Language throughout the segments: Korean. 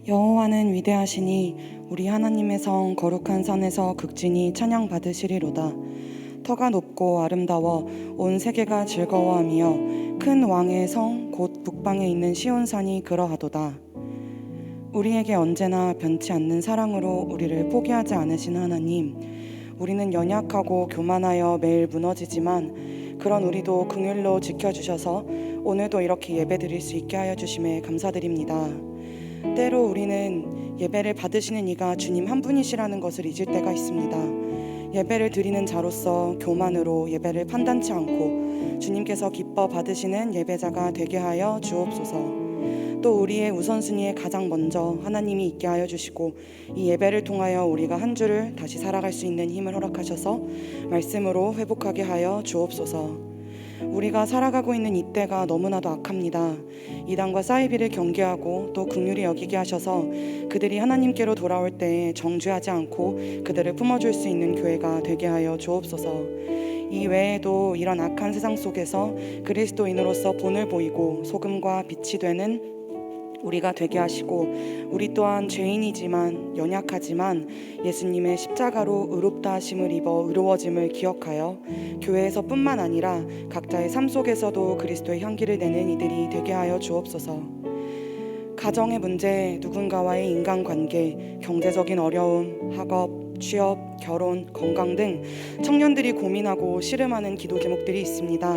여호와는 위대하시니 우리 하나님의 성 거룩한 산에서 극진히 찬양 받으시리로다. 터가 높고 아름다워 온 세계가 즐거워하며 큰 왕의 성 곧 북방에 있는 시온산이 그러하도다. 우리에게 언제나 변치 않는 사랑으로 우리를 포기하지 않으신 하나님, 우리는 연약하고 교만하여 매일 무너지지만 그런 우리도 긍휼로 지켜주셔서 오늘도 이렇게 예배드릴 수 있게 하여 주심에 감사드립니다. 때로 우리는 예배를 받으시는 이가 주님 한 분이시라는 것을 잊을 때가 있습니다. 예배를 드리는 자로서 교만으로 예배를 판단치 않고 주님께서 기뻐 받으시는 예배자가 되게 하여 주옵소서. 또 우리의 우선순위에 가장 먼저 하나님이 있게 하여 주시고 이 예배를 통하여 우리가 한 주를 다시 살아갈 수 있는 힘을 허락하셔서 말씀으로 회복하게 하여 주옵소서. 우리가 살아가고 있는 이때가 너무나도 악합니다. 이단과 사이비를 경계하고 또 긍휼히 여기게 하셔서 그들이 하나님께로 돌아올 때에 정죄하지 않고 그들을 품어줄 수 있는 교회가 되게 하여 주옵소서. 이 외에도 이런 악한 세상 속에서 그리스도인으로서 본을 보이고 소금과 빛이 되는 우리가 되게 하시고, 우리 또한 죄인이지만 연약하지만 예수님의 십자가로 의롭다 하심을 입어 의로워짐을 기억하여 교회에서 뿐만 아니라 각자의 삶 속에서도 그리스도의 향기를 내는 이들이 되게 하여 주옵소서. 가정의 문제, 누군가와의 인간관계, 경제적인 어려움, 학업, 취업, 결혼, 건강 등 청년들이 고민하고 씨름하는 기도 제목들이 있습니다.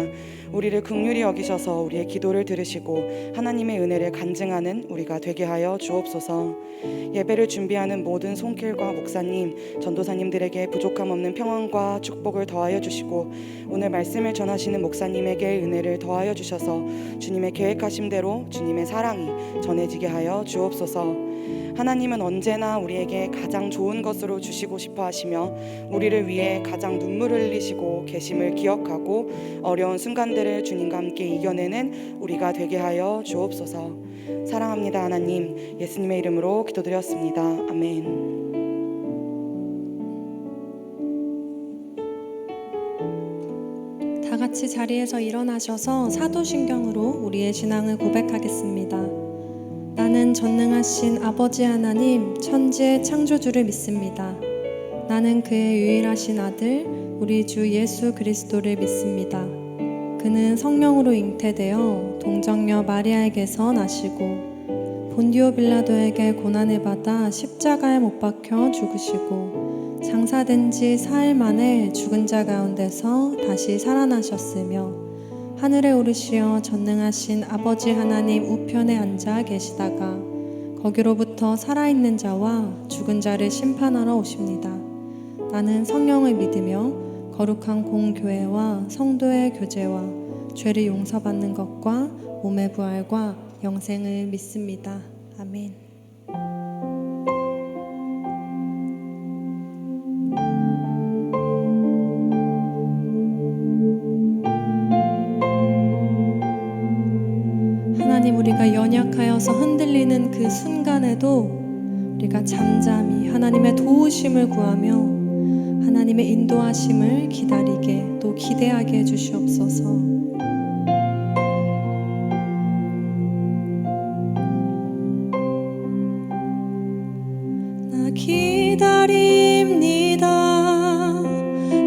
우리를 긍휼히 여기셔서 우리의 기도를 들으시고 하나님의 은혜를 간증하는 우리가 되게 하여 주옵소서. 예배를 준비하는 모든 손길과 목사님, 전도사님들에게 부족함 없는 평안과 축복을 더하여 주시고 오늘 말씀을 전하시는 목사님에게 은혜를 더하여 주셔서 주님의 계획하신 대로 주님의 사랑이 전해지게 하여 주옵소서. 하나님은 언제나 우리에게 가장 좋은 것으로 주시고 싶어 하시며 우리를 위해 가장 눈물을 흘리시고 계심을 기억하고 어려운 순간들을 주님과 함께 이겨내는 우리가 되게 하여 주옵소서. 사랑합니다 하나님, 예수님의 이름으로 기도드렸습니다. 아멘. 다 같이 자리에서 일어나셔서 사도신경으로 우리의 신앙을 고백하겠습니다. 나는 전능하신 아버지 하나님 천지의 창조주를 믿습니다. 나는 그의 유일하신 아들 우리 주 예수 그리스도를 믿습니다. 그는 성령으로 잉태되어 동정녀 마리아에게서 나시고 본디오 빌라도에게 고난을 받아 십자가에 못 박혀 죽으시고 장사된 지 4일 만에 죽은 자 가운데서 다시 살아나셨으며 하늘에 오르시어 전능하신 아버지 하나님 우편에 앉아 계시다가 거기로부터 살아있는 자와 죽은 자를 심판하러 오십니다. 나는 성령을 믿으며 거룩한 공교회와 성도의 교제와 죄를 용서받는 것과 몸의 부활과 영생을 믿습니다. 아멘. 하나님, 우리가 연약하여서 흔들리는 그 순간에도 우리가 잠잠히 하나님의 도우심을 구하며 하나님의 인도하심을 기다리게 또 기대하게 해주시옵소서. 나 기다립니다.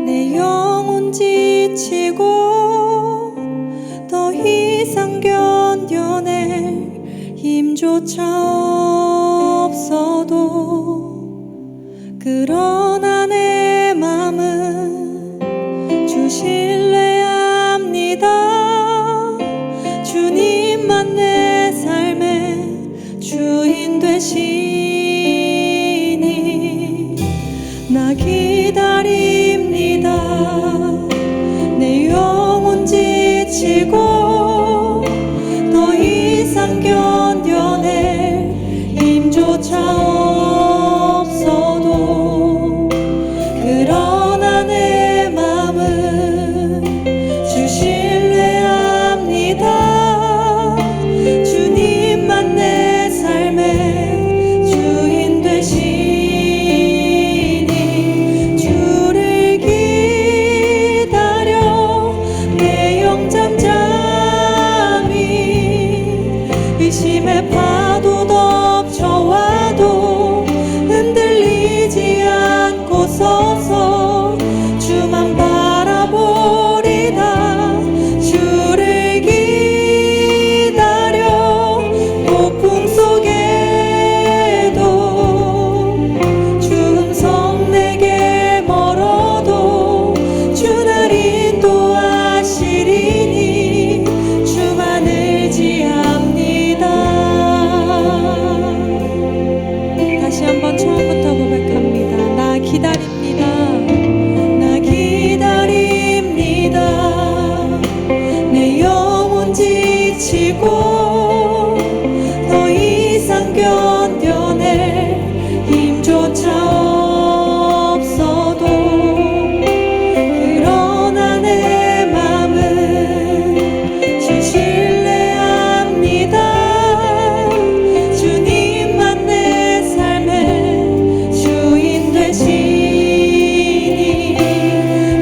내 영혼 지치고 더 이상 견뎌낼 힘조차 없어도 그러나 내 맘은 주 신뢰합니다. 주님만 내 삶의 주인 되시니 나 기다립니다. 내 영혼 지치고 더 이상 견뎌낼 힘조차 없어도 그러나 내 맘은 주 신뢰합니다. 주님만 내 삶의 주인 되시니 주를 기다려 내 영 잠잠 않고서서 주만 바라보리다. 주를 기다려 폭풍 속에도 주 음성 내게 멀어도 주 날 인도하시리니 주만 의지합니다. 다시 한번 처음부터 고백합니다. 나 기다립니다. 나 기다립니다. 내 영혼 지치고 더 이상 견뎌낼 힘조차 없어도 그러나 내 맘은 주 신뢰합니다. 주님만 내 삶의 주인 되시니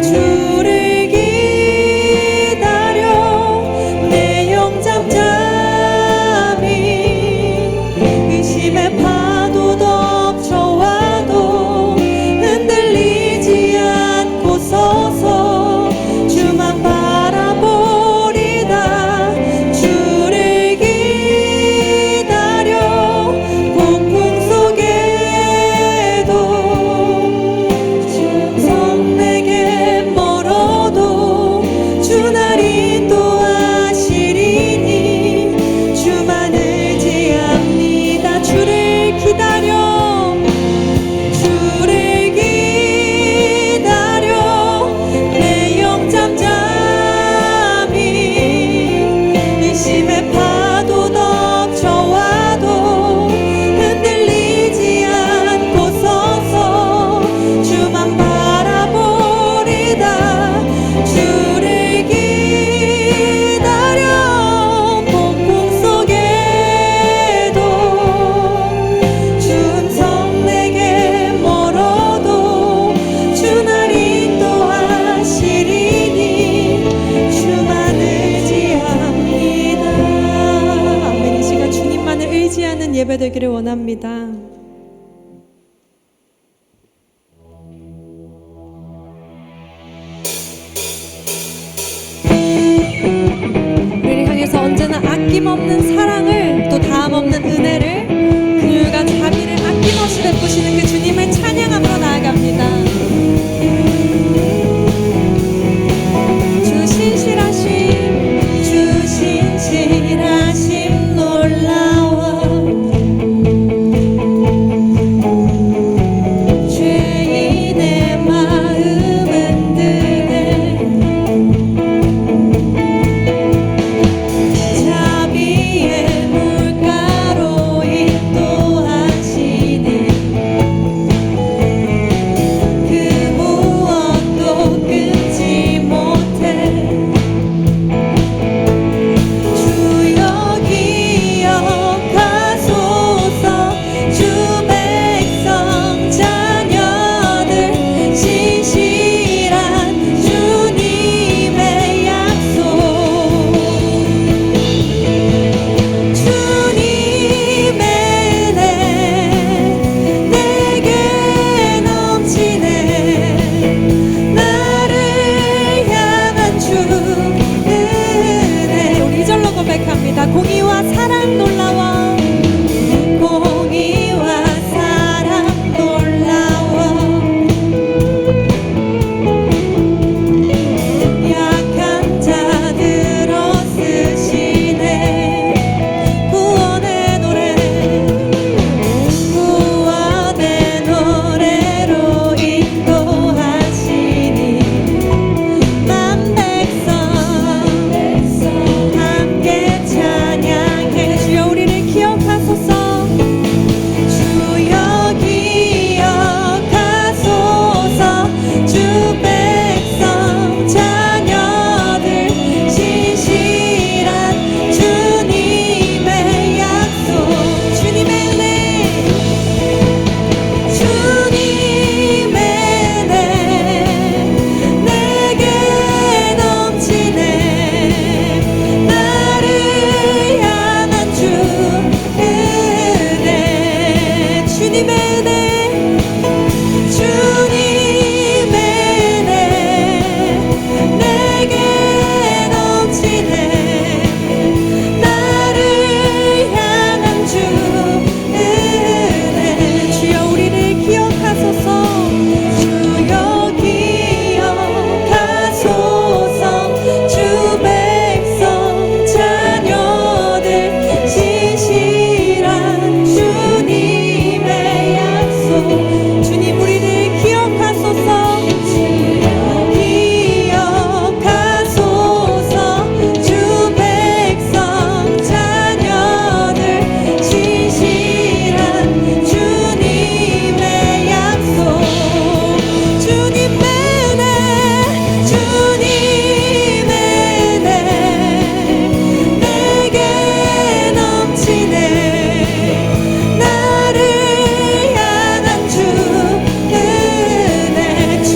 주를 기다려 내 영 잠잠히 의심의 파도 덮쳐와도 흔들리지 않고 서서 주만 바라보리다. 주를 기다려 폭풍 속에도 주 음성 내게 멀어도 주 날 인도하시리니 주만 의지합니다. 주를 기다려 주를 기다려 내 영 잠잠히 의심의 파도 덮쳐와도 흔들리지 않고 서서 주만 바라보리다. 주를 기다려 폭풍 속에도 주 음성 내게 멀어도 주 날 인도하시리니 주만 의지합니다. 아멘. 이 시간 주님만을 의지하는 예배 되기를 원합니다. 우리를 향해서 언제나 아낌없는 사랑을 또 다함없는 은혜를 긍휼과 자비를 아낌없이 베푸시는 그 주님을 찬양하며 나아갑니다. 주 신실하심 놀라워 죄인의 마음 흔드네 자비의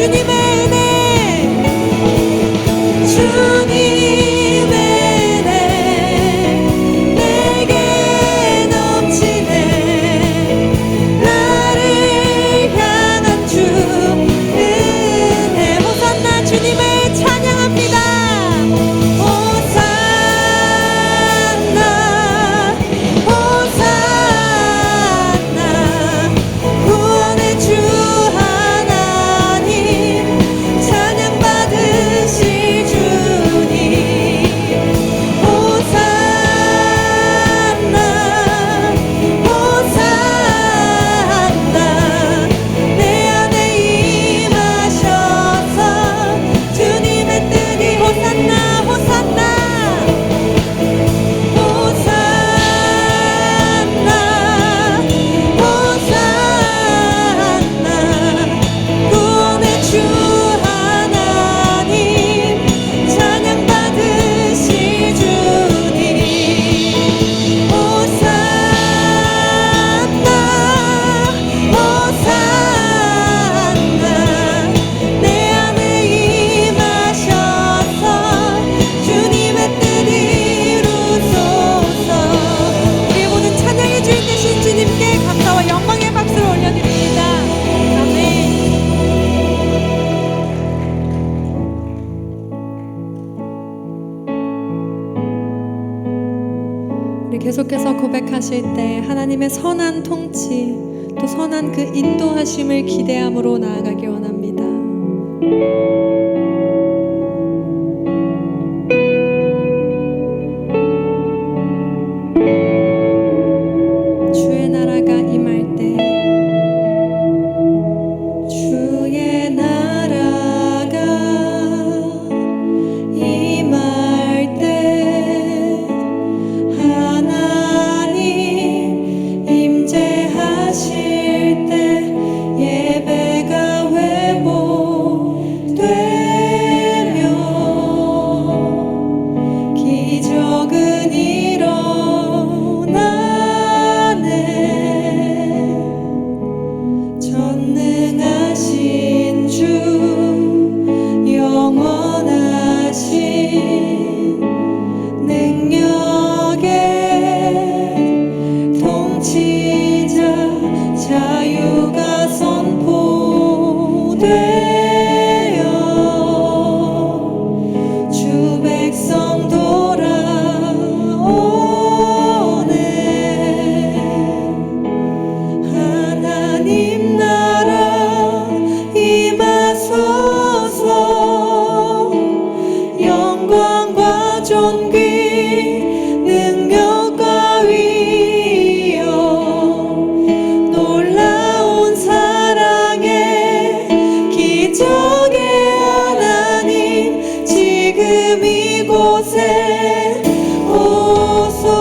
주님의 은혜, 주님의 은혜 내게 넘치네. 나를 향한 주 은혜. 호산나 주님을 찬양합니다. 호산나 호산나 구원의 주 하나님 찬양 받으실 주님. 호산나 호산나 내 안에 임하셔서 주님의 뜻이 호산나 호산나 호산나 호산나 구원의 주 하나님 찬양 받으실 주님. 호산나 호산나 내 안에 임하셔서 주님의 뜻 이루소서. 우리 모든 찬양의 주인 되신 주님께 감사와 영광의 박수를 올려드립니다. 아멘. 우리 계속해서 고백하실 때 하나님의 선한 통치, 또 선한 그 인도하심을 기대함으로 나아가기 원합니다. 주의 나라가 임할 때, 주의 나라가 임할 때 하나님 임재하실 때 예배가 회복되며 기적은 일어나네. 전능하신 주 영원하신 능력의 통치자 자유가 선포되어 주 백성 돌아오네. 하나님 나라 임하소서. 영광과 존귀 능력과 위엄 놀라운 사랑의 기적의 하나님 지금 이곳에 오소서.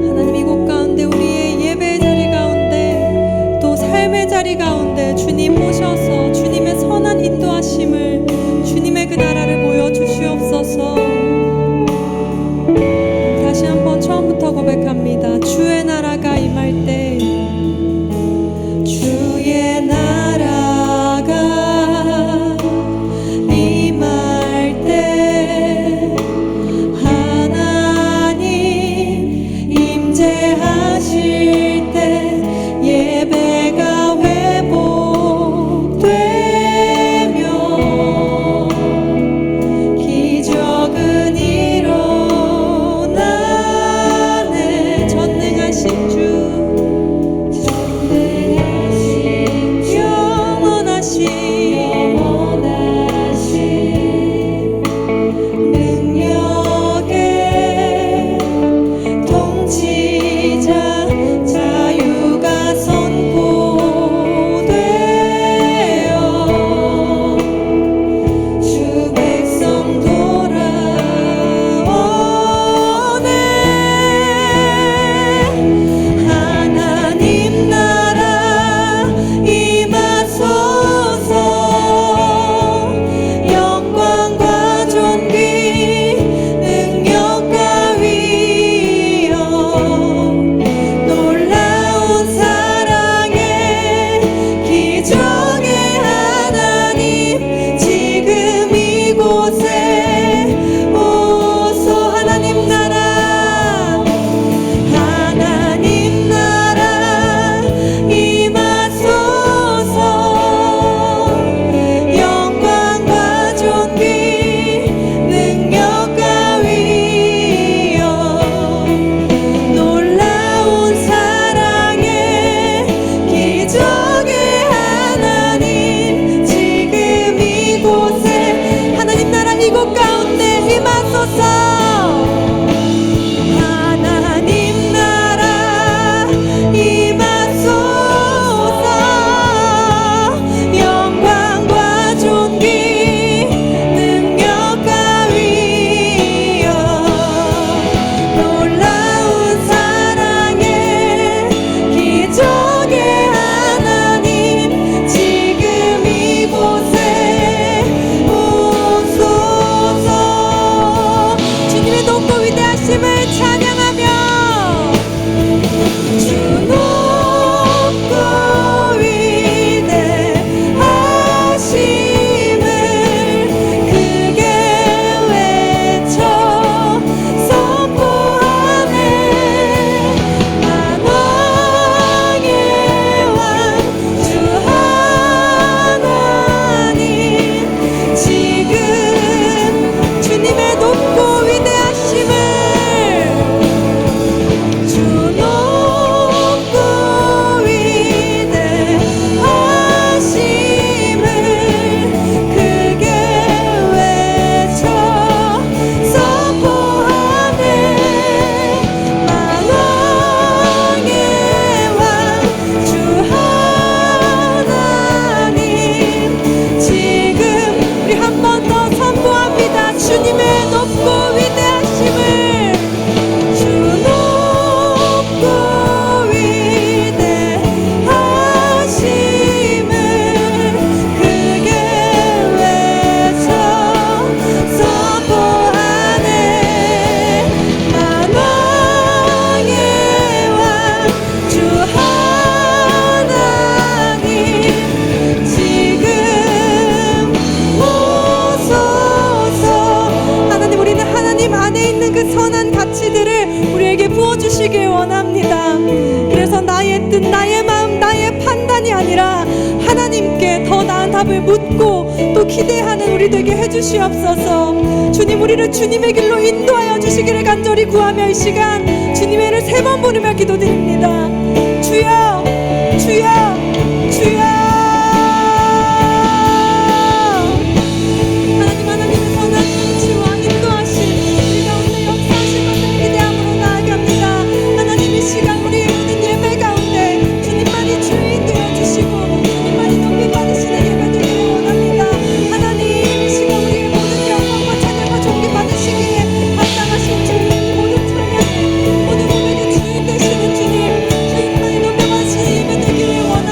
하나님 이곳 가운데 우리의 예배 자리 가운데 또 삶의 자리 가운데 주님 오셔서 주님의 선한 인도하심을 주님의 그 나라를 보여주시옵소서. 다시 한번 처음부터 고백합니다. 주의 나라가 임할 때, 주의 나라가 임할 때 하나님 임재하실 때 예배가 회복되며 기적은 일어나네. 놀라운 사랑에 기적의 하나님 지금 이곳에 오소서. 주님의 높고 위대하심을 찬양하며 주 높고 위대하심을 크게 외쳐 선포하네. 만왕의 왕 주 하나님 지금 주님의 높고 위대하심을 주 높고 위대하심을 크게 외쳐 선포하네. 만왕의 왕 주 하나님 지금 우리 한 번 더 선포합니다. 주님의 높고 위대하심을 주 높고 위대하심을 크게 외쳐 선포하네. 만왕의 왕 주 하나님 지금 오소서. 하나님, 우리는 하나님 안에 있는 그 선한 가치들을 우리에게 부어주시길 원합니다. 그래서 나의 뜻, 나의 마음, 나의 판단이 아니라 하나님께 더 나은 답을 묻고 또 기대하는 우리 되게 해주시옵소서. 주님, 우리를 주님의 길로 인도하여 주시기를 간절히 구하며 이 시간 주님의 이름을 3번 부르며 기도드립니다. 주여, 주여, 주여. 하나님의 선한 통치와 인도하심 우리 가운데 역사하실 것을 기대함으로 나아갑니다. 하나님, 이 시간 우리의 모든 예배 가운데 주님만이 주인 되어주시고 주님만이 높이 받으시는 예배 되기를 원합니다. 하나님, 이 시간 우리의 모든 영광과 찬양과 존귀 받으시기에 합당하신 주님, 모든 찬양 모든 고백의 주인 되시는 주님, 주님만이 높이 받으시는 예배 되기를 원합니다.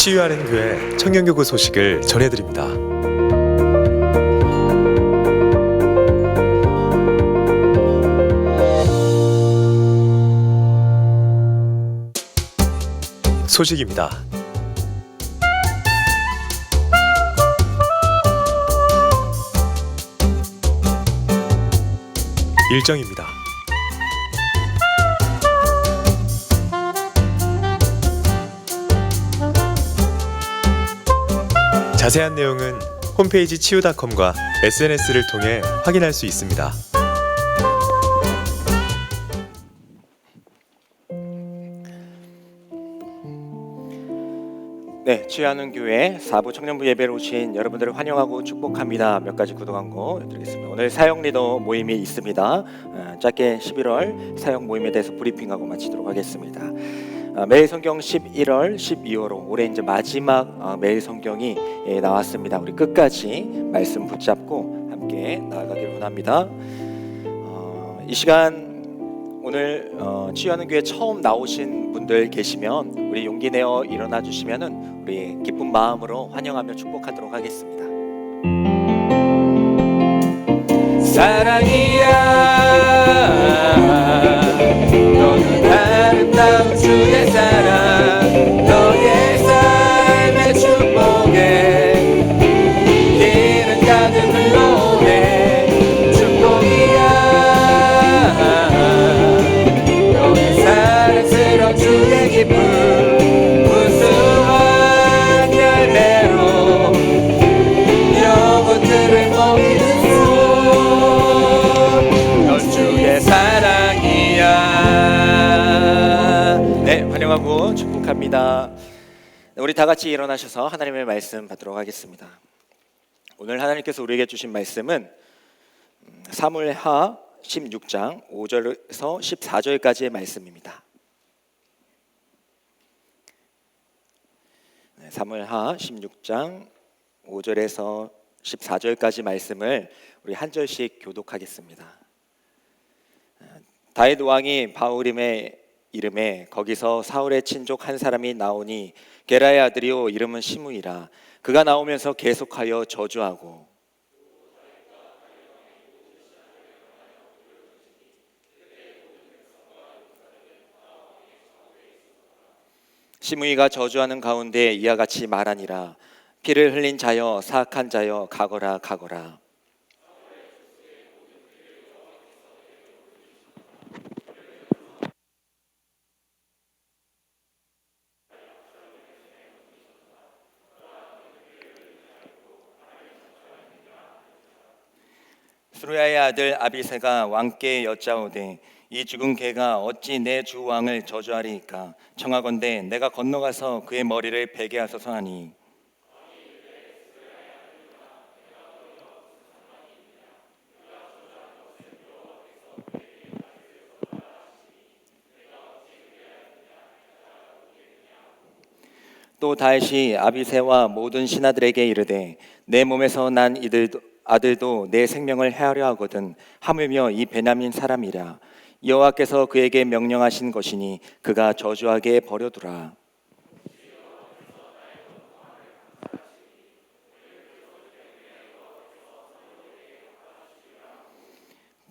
치유하는 교회 청년교구 소식을 전해드립니다. 소식입니다. 일정입니다. 자세한 내용은 홈페이지 치유닷컴과 SNS를 통해 확인할 수 있습니다. 네, 치유하는 교회 4부 청년부 예배로 오신 여러분들을 환영하고 축복합니다. 몇 가지 구독 광고 드리겠습니다. 오늘 사역 리더 모임이 있습니다. 짧게 11월 사역 모임에 대해서 브리핑하고 마치도록 하겠습니다. 매일 성경 11월, 12월로 올해 이제 마지막 매일 성경이 나왔습니다. 우리 끝까지 말씀 붙잡고 함께 나아가기를 원합니다. 이 시간 오늘 치유하는 교회 처음 나오신 분들 계시면 우리 용기 내어 일어나 주시면은 우리 기쁜 마음으로 환영하며 축복하도록 하겠습니다. 사랑이야 너는 아름다운 주의 사랑 너의 삶의 축복에 길은 가득 흘러오네 축복이야 너의 사랑스러운 주의 기쁨 무수한 열매로 영혼들을 먹이는 넌 주의 사랑이야. 네, 환영하고 축복합니다. 우리 다 같이 일어나셔서 하나님의 말씀 받도록 하겠습니다. 오늘 하나님께서 우리에게 주신 말씀은 사무엘하 16장 5절에서 14절까지의 말씀입니다. 사무엘하 16장 5절에서 14절까지 말씀을 우리 한 절씩 교독하겠습니다. 다윗 왕이 바후림의 이름에 거기서 사울의 친족 한 사람이 나오니 게라의 아들이요 이름은 시므이라. 그가 나오면서 계속하여 저주하고 시므이가 저주하는 가운데 이와 같이 말하니라. 피를 흘린 자여 사악한 자여 가거라 가거라. 스루야의 아들 아비새가 왕께 여짜오되 이 죽은 개가 어찌 내 주 왕을 저주하리이까. 청하건대 내가 건너가서 그의 머리를 베게 하소서 하니 또 다윗이 아비새와 모든 신하들에게 이르되 내 몸에서 난 아들도 내 생명을 해하려 하거든. 하물며 이 베냐민 사람이라. 여호와께서 그에게 명령하신 것이니 그가 저주하게 버려두라.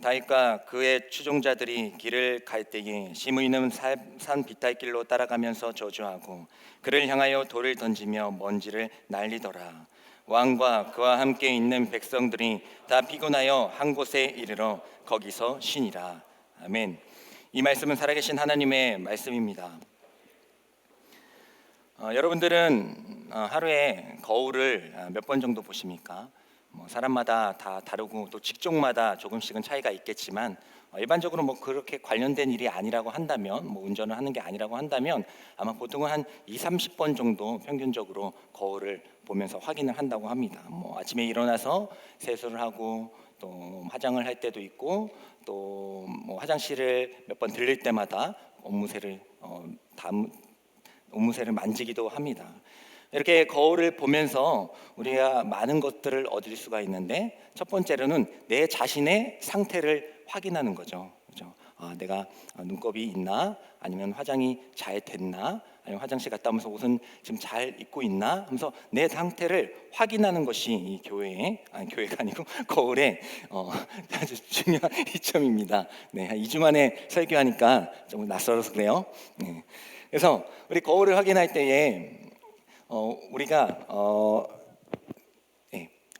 다윗과 그의 추종자들이 길을 갈 때에 시므이는 산 비탈길로 따라가면서 저주하고 그를 향하여 돌을 던지며 먼지를 날리더라. 왕과 그와 함께 있는 백성들이 다 피곤하여 한 곳에 이르러 거기서 쉬니라. 아멘. 이 말씀은 살아계신 하나님의 말씀입니다. 여러분들은 하루에 거울을 몇 번 정도 보십니까? 사람마다 다 다르고 또 직종마다 조금씩은 차이가 있겠지만 일반적으로 그렇게 관련된 일이 아니라고 한다면 운전을 하는 게 아니라고 한다면 아마 보통은 한 2-30번 정도 평균적으로 거울을 보면서 확인을 한다고 합니다. 아침에 일어나서 세수를 하고 또 화장을 할 때도 있고 또 화장실을 몇 번 들릴 때마다 옷무새를 만지기도 합니다. 이렇게 거울을 보면서 우리가 많은 것들을 얻을 수가 있는데 첫 번째로는 내 자신의 상태를 확인하는 거죠. 그렇죠? 내가 눈곱이 있나? 아니면 화장이 잘 됐나? 아니면 화장실 갔다 오면서 옷은 지금 잘 입고 있나 하면서 내 상태를 확인하는 것이 이 교회가 아니고 거울의 아주 중요한 이점입니다. 네, 한 2주 만에 설교하니까 좀 낯설어서 그래요. 네. 그래서 우리 거울을 확인할 때에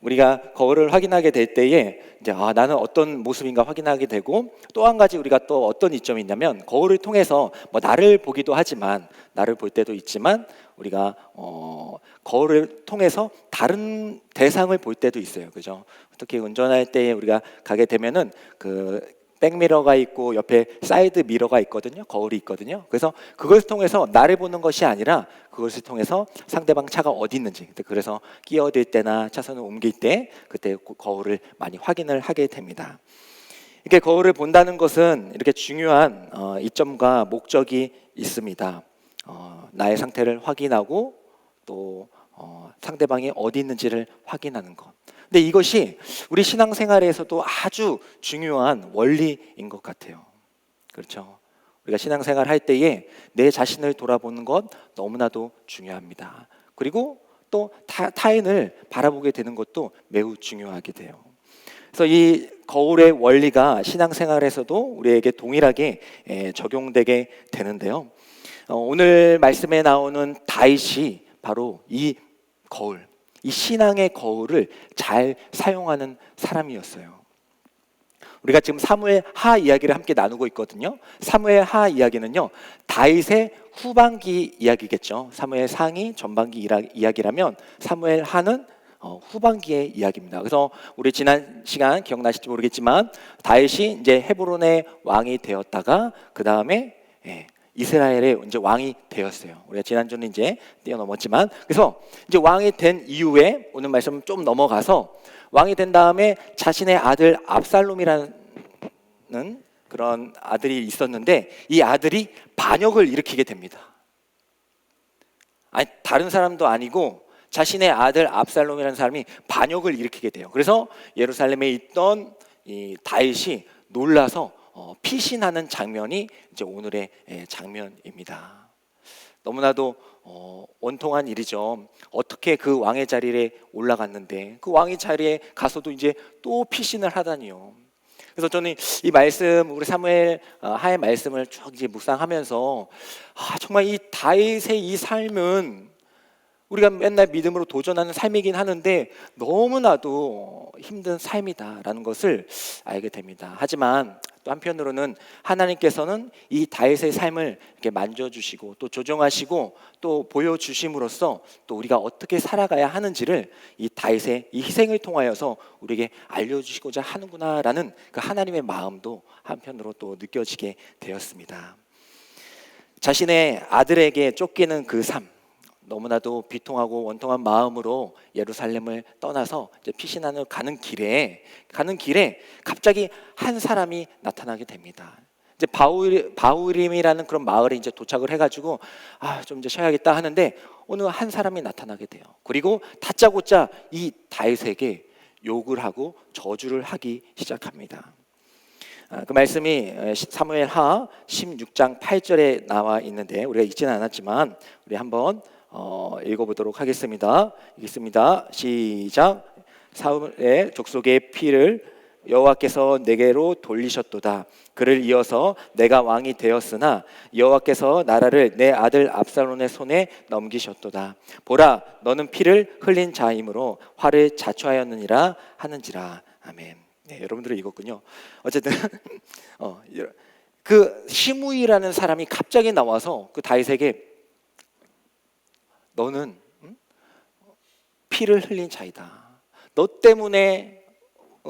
우리가 거울을 확인하게 될 때에 이제 나는 어떤 모습인가 확인하게 되고, 또 한 가지 우리가 또 어떤 이점이 있냐면, 거울을 통해서 뭐 나를 보기도 하지만, 나를 볼 때도 있지만, 우리가 거울을 통해서 다른 대상을 볼 때도 있어요. 그죠? 특히 운전할 때 우리가 가게 되면은 그 백미러가 있고 옆에 사이드 미러가 있거든요. 거울이 있거든요. 그래서 그것을 통해서 나를 보는 것이 아니라 그것을 통해서 상대방 차가 어디 있는지, 그래서 끼어들 때나 차선을 옮길 때 그때 거울을 많이 확인을 하게 됩니다. 이렇게 거울을 본다는 것은 이렇게 중요한 이점과 목적이 있습니다. 나의 상태를 확인하고 또 상대방이 어디 있는지를 확인하는 것. 근데 이것이 우리 신앙생활에서도 아주 중요한 원리인 것 같아요. 그렇죠? 우리가 신앙생활 할 때에 내 자신을 돌아보는 것 너무나도 중요합니다. 그리고 또 타인을 바라보게 되는 것도 매우 중요하게 돼요. 그래서 이 거울의 원리가 신앙생활에서도 우리에게 동일하게 적용되게 되는데요. 오늘 말씀에 나오는 다윗이 바로 이 거울, 이 신앙의 거울을 잘 사용하는 사람이었어요. 우리가 지금 사무엘 하 이야기를 함께 나누고 있거든요. 사무엘 하 이야기는요, 다윗의 후반기 이야기겠죠. 사무엘 상이 전반기 이야기라면 사무엘 하는 후반기의 이야기입니다. 그래서 우리 지난 시간 기억나실지 모르겠지만, 다윗이 이제 헤브론의 왕이 되었다가 그 다음에 이스라엘의 이제 왕이 되었어요. 우리가 지난주는 이제 뛰어넘었지만, 그래서 이제 왕이 된 이후에 오늘 말씀 좀 넘어가서 왕이 된 다음에 자신의 아들 압살롬이라는 그런 아들이 있었는데, 이 아들이 반역을 일으키게 됩니다. 아니, 다른 사람도 아니고 자신의 아들 압살롬이라는 사람이 반역을 일으키게 돼요. 그래서 예루살렘에 있던 이 다윗이 놀라서 피신하는 장면이 이제 오늘의 장면입니다. 너무나도 원통한 일이죠. 어떻게 그 왕의 자리에 올라갔는데 그 왕의 자리에 가서도 이제 또 피신을 하다니요. 그래서 저는 이 말씀, 우리 사무엘 하의 말씀을 쭉 이제 묵상하면서 정말 이 다윗의 이 삶은 우리가 맨날 믿음으로 도전하는 삶이긴 하는데 너무나도 힘든 삶이다라는 것을 알게 됩니다. 하지만 또 한편으로는 하나님께서는 이 다윗의 삶을 이렇게 만져주시고 또 조정하시고 또 보여주심으로써 또 우리가 어떻게 살아가야 하는지를 이 다윗의 이 희생을 통하여서 우리에게 알려주시고자 하는구나라는 그 하나님의 마음도 한편으로 또 느껴지게 되었습니다. 자신의 아들에게 쫓기는 그 삶, 너무나도 비통하고 원통한 마음으로 예루살렘을 떠나서 이제 피신하러 가는 길에 갑자기 한 사람이 나타나게 됩니다. 이제 바울임이라는 그런 마을에 이제 도착을 해가지고 좀 이제 쉬어야겠다 하는데 어느 한 사람이 나타나게 돼요. 그리고 다짜고짜 이 다윗에게 욕을 하고 저주를 하기 시작합니다. 그 말씀이 사무엘 하 16장 8절에 나와 있는데 우리가 읽지는 않았지만 우리 한번 읽어보도록 하겠습니다. 읽습니다. 시작. 사울의 족속의 피를 여호와께서 내게로 돌리셨도다. 그를 이어서 내가 왕이 되었으나 여호와께서 나라를 내 아들 압살롬의 손에 넘기셨도다. 보라, 너는 피를 흘린 자이므로 화를 자초하였느니라 하는지라. 아멘. 네, 여러분들은 읽었군요. 어쨌든 그 시므이라는 사람이 갑자기 나와서 그 다윗에게 너는 피를 흘린 자이다. 너 때문에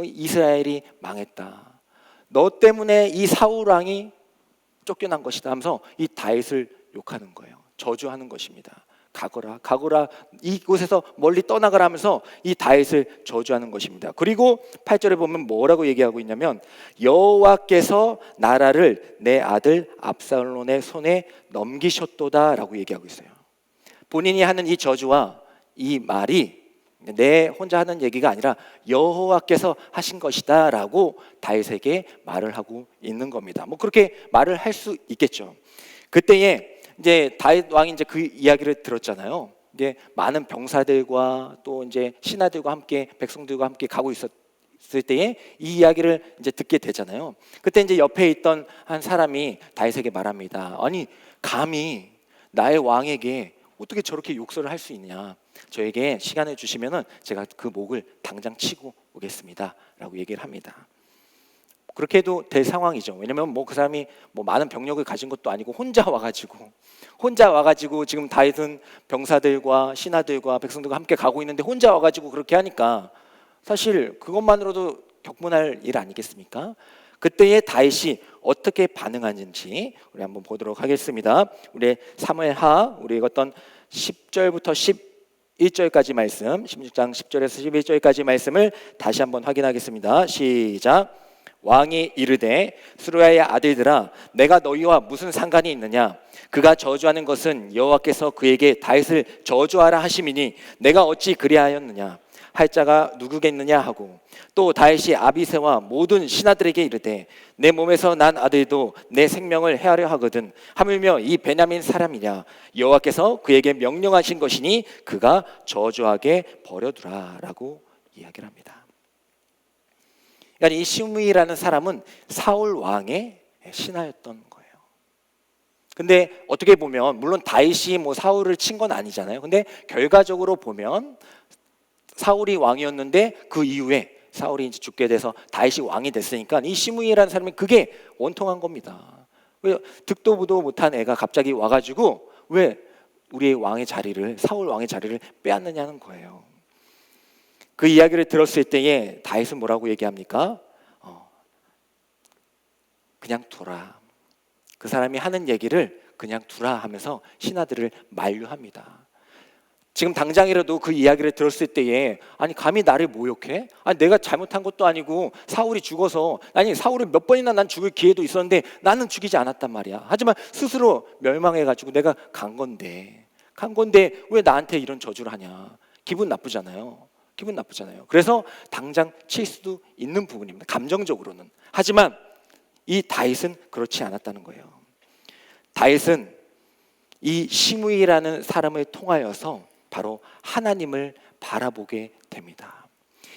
이스라엘이 망했다. 너 때문에 이 사울 왕이 쫓겨난 것이다 하면서 이 다윗을 욕하는 거예요. 저주하는 것입니다. 가거라 이곳에서 멀리 떠나가라 하면서 이 다윗을 저주하는 것입니다. 그리고 8절에 보면 뭐라고 얘기하고 있냐면 여호와께서 나라를 내 아들 압살롬의 손에 넘기셨도다 라고 얘기하고 있어요. 본인이 하는 이 저주와 이 말이 내 혼자 하는 얘기가 아니라 여호와께서 하신 것이다 라고 다윗에게 말을 하고 있는 겁니다. 뭐 그렇게 말을 할 수 있겠죠. 그때에 이제 다윗 왕이 이제 그 이야기를 들었잖아요. 이제 많은 병사들과 또 이제 신하들과 함께 백성들과 함께 가고 있었을 때에 이 이야기를 이제 듣게 되잖아요. 그때 이제 옆에 있던 한 사람이 다윗에게 말합니다. 아니 감히 나의 왕에게 어떻게 저렇게 욕설을 할 수 있냐? 저에게 시간을 주시면은 제가 그 목을 당장 치고 오겠습니다라고 얘기를 합니다. 그렇게 해도 될 상황이죠. 왜냐면 뭐 그 사람이 뭐 많은 병력을 가진 것도 아니고 혼자 와가지고 지금 다윗은 병사들과 신하들과 백성들과 함께 가고 있는데 혼자 와가지고 그렇게 하니까 사실 그것만으로도 격분할 일 아니겠습니까? 그때의 다윗이 어떻게 반응하는지 우리 한번 보도록 하겠습니다. 우리 사무엘하 우리 어떤 10절부터 11절까지 말씀, 16장 10절에서 11절까지 말씀을 다시 한번 확인하겠습니다. 시작. 왕이 이르되 스루야의 아들들아 내가 너희와 무슨 상관이 있느냐? 그가 저주하는 것은 여호와께서 그에게 다윗을 저주하라 하심이니 내가 어찌 그리하였느냐? 할 자가 누구겠느냐 하고 또 다윗이 아비새와 모든 신하들에게 이르되 내 몸에서 난 아들도 내 생명을 해하려 하거든 하물며 이 베냐민 사람이냐? 여호와께서 그에게 명령하신 것이니 그가 저주하게 버려두라라고 이야기를 합니다. 그러니까 이 시므이라는 사람은 사울 왕의 신하였던 거예요. 근데 어떻게 보면 물론 다윗이 뭐 사울을 친 건 아니잖아요. 근데 결과적으로 보면 사울이 왕이었는데 그 이후에 사울이 이제 죽게 돼서 다윗이 왕이 됐으니까 이 시므이라는 사람이 그게 원통한 겁니다. 왜 득도 보도 못한 애가 갑자기 와가지고 왜 우리의 왕의 자리를 사울 왕의 자리를 빼앗느냐는 거예요. 그 이야기를 들었을 때에 다윗은 뭐라고 얘기합니까? 그냥 두라. 그 사람이 하는 얘기를 그냥 두라 하면서 신하들을 만류합니다. 지금 당장이라도 그 이야기를 들었을 때에 아니 감히 나를 모욕해? 아니 내가 잘못한 것도 아니고 사울이 죽어서 아니 사울을 몇 번이나 난 죽을 기회도 있었는데 나는 죽이지 않았단 말이야. 하지만 스스로 멸망해가지고 내가 간 건데 왜 나한테 이런 저주를 하냐? 기분 나쁘잖아요. 그래서 당장 칠 수도 있는 부분입니다. 감정적으로는. 하지만 이 다윗은 그렇지 않았다는 거예요. 다윗은 이 시므이라는 사람을 통하여서 바로 하나님을 바라보게 됩니다.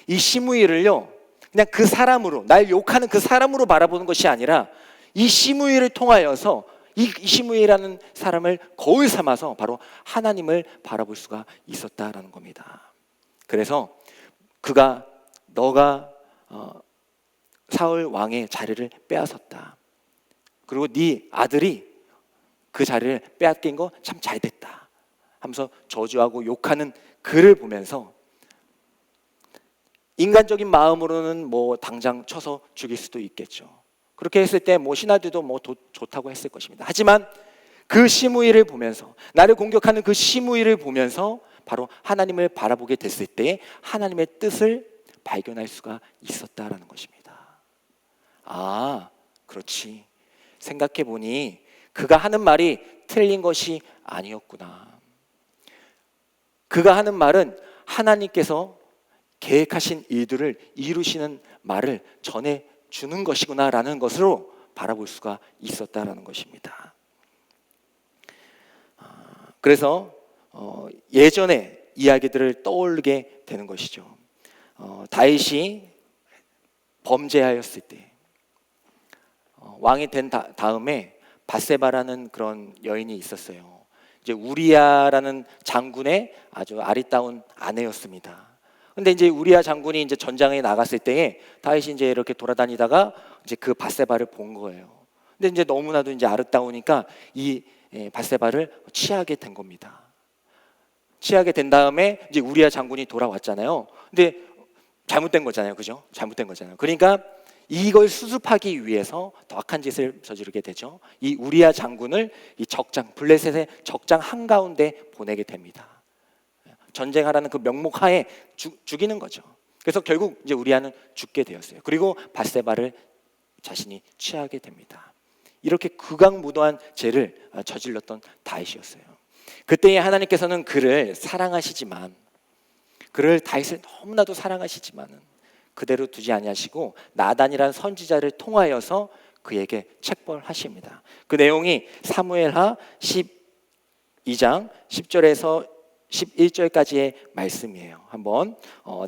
이 시므이를요 그냥 그 사람으로 날 욕하는 그 사람으로 바라보는 것이 아니라 이 시므이를 통하여서 이 시므이라는 사람을 거울 삼아서 바로 하나님을 바라볼 수가 있었다라는 겁니다. 그래서 너가 사울 왕의 자리를 빼앗았다. 그리고 네 아들이 그 자리를 빼앗긴 거 참 잘됐다 하면서 저주하고 욕하는 글을 보면서 인간적인 마음으로는 뭐 당장 쳐서 죽일 수도 있겠죠. 그렇게 했을 때 뭐 신하들도 뭐 좋다고 했을 것입니다. 하지만 그 시므이를 보면서 나를 공격하는 그 시므이를 보면서 바로 하나님을 바라보게 됐을 때 하나님의 뜻을 발견할 수가 있었다라는 것입니다. 아, 그렇지. 생각해 보니 그가 하는 말이 틀린 것이 아니었구나. 그가 하는 말은 하나님께서 계획하신 일들을 이루시는 말을 전해 주는 것이구나라는 것으로 바라볼 수가 있었다라는 것입니다. 그래서 예전의 이야기들을 떠올리게 되는 것이죠. 다윗이 범죄하였을 때 왕이 된 다음에 밧세바라는 그런 여인이 있었어요. 이제 우리야라는 장군의 아주 아리따운 아내였습니다. 근데 이제 우리야 장군이 이제 전장에 나갔을 때에 다윗이 이제 이렇게 돌아다니다가 이제 그 밧세바를 본 거예요. 근데 이제 너무나도 이제 아름다우니까 이 밧세바를 취하게 된 겁니다. 취하게 된 다음에 이제 우리야 장군이 돌아왔잖아요. 근데 잘못된 거잖아요, 그죠? 잘못된 거잖아요. 그러니까 이걸 수습하기 위해서 더 악한 짓을 저지르게 되죠. 이 우리야 장군을 이 블레셋의 적장 한가운데 보내게 됩니다. 전쟁하라는 그 명목하에 죽이는 거죠. 그래서 결국 이제 우리야는 죽게 되었어요. 그리고 밧세바를 자신이 취하게 됩니다. 이렇게 극악무도한 죄를 저질렀던 다윗이었어요. 그때에 하나님께서는 그를 사랑하시지만 다윗을 너무나도 사랑하시지만은 그대로 두지 아니하시고 나단이라는 선지자를 통하여서 그에게 책벌하십니다. 그 내용이 사무엘하 2장 10절에서 11절까지의 말씀이에요. 한번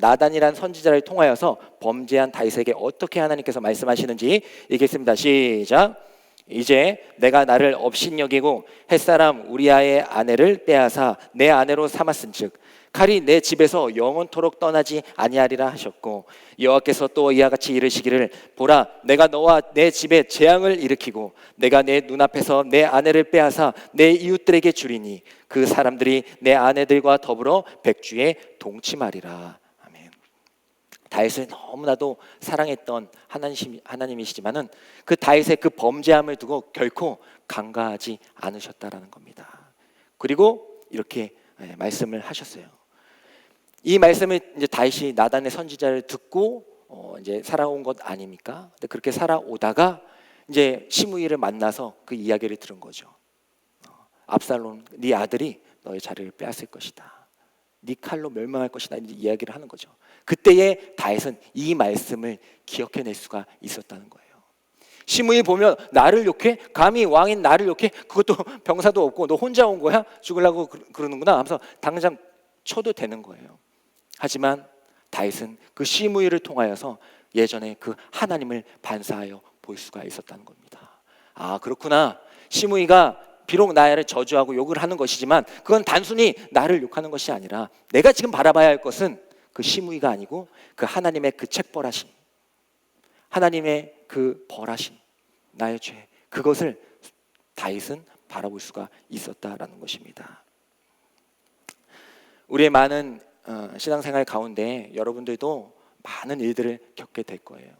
나단이란 선지자를 통하여서 범죄한 다윗에게 어떻게 하나님께서 말씀하시는지 읽겠습니다. 시작. 이제 내가 나를 업신여기고 햇사람 우리아의 아내를 빼앗아 내 아내로 삼았은즉 칼이 내 집에서 영원토록 떠나지 아니하리라 하셨고, 여호와께서 또 이와 같이 이르시기를 보라 내가 너와 내 집에 재앙을 일으키고 내가 내 눈앞에서 내 아내를 빼앗아 내 이웃들에게 주리니 그 사람들이 내 아내들과 더불어 백주에 동침하리라. 아멘. 다윗을 너무나도 사랑했던 하나님이시지만은 그 다윗의 그 범죄함을 두고 결코 간과하지 않으셨다라는 겁니다. 그리고 이렇게 말씀을 하셨어요. 이 말씀을 이제 다윗이 나단의 선지자를 듣고 이제 살아온 것 아닙니까? 근데 그렇게 살아오다가 이제 시므이를 만나서 그 이야기를 들은 거죠. 압살롬, 네 아들이 너의 자리를 빼앗을 것이다. 네 칼로 멸망할 것이다. 이제 이야기를 하는 거죠. 그때에 다윗은 이 말씀을 기억해낼 수가 있었다는 거예요. 시므이 보면 나를 욕해? 감히 왕인 나를 욕해? 그것도 병사도 없고 너 혼자 온 거야? 죽으려고 그러는구나 하면서 당장 쳐도 되는 거예요. 하지만 다윗은 그 시므이를 통하여서 예전에 그 하나님을 반사하여 볼 수가 있었다는 겁니다. 아, 그렇구나. 시므이가 비록 나를 저주하고 욕을 하는 것이지만 그건 단순히 나를 욕하는 것이 아니라 내가 지금 바라봐야 할 것은 그 시므이가 아니고 그 하나님의 그 책벌하심, 하나님의 그 벌하심, 나의 죄, 그것을 다윗은 바라볼 수가 있었다라는 것입니다. 우리의 많은 신앙생활 가운데 여러분들도 많은 일들을 겪게 될 거예요.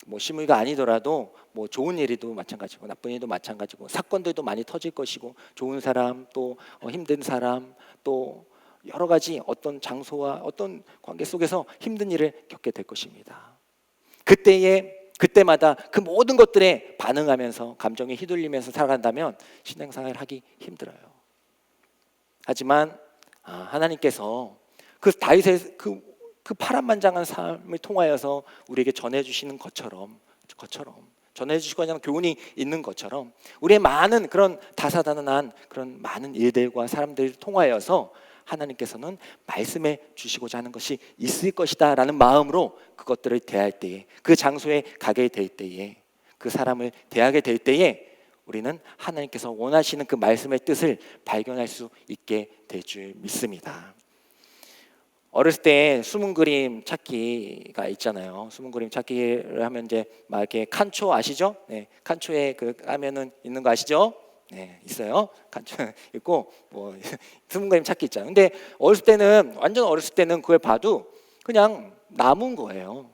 뭐 시므이가 아니더라도 뭐 좋은 일이도 마찬가지고 나쁜 일도 마찬가지고 사건들도 많이 터질 것이고 좋은 사람 또 힘든 사람 또 여러 가지 어떤 장소와 어떤 관계 속에서 힘든 일을 겪게 될 것입니다. 그때마다 그 모든 것들에 반응하면서 감정에 휘둘리면서 살아간다면 신앙생활을 하기 힘들어요. 하지만 하나님께서 그 다윗의 그 파란만장한 삶을 통하여서 우리에게 전해주시는 것처럼 전해주시거나 교훈이 있는 것처럼 우리의 많은 그런 다사다난한 그런 많은 일들과 사람들을 통하여서 하나님께서는 말씀해 주시고자 하는 것이 있을 것이다 라는 마음으로 그것들을 대할 때에, 그 장소에 가게 될 때에, 그 사람을 대하게 될 때에 우리는 하나님께서 원하시는 그 말씀의 뜻을 발견할 수 있게 될 줄 믿습니다. 어렸을 때 숨은 그림 찾기가 있잖아요. 숨은 그림 찾기를 하면 이제 막 이렇게 칸초 아시죠? 네, 칸초에 그 까면은 있는 거 아시죠? 네, 있어요. 칸초 있고 뭐 숨은 그림 찾기 있잖아요. 근데 완전 어렸을 때는 그걸 봐도 그냥 나무인 거예요.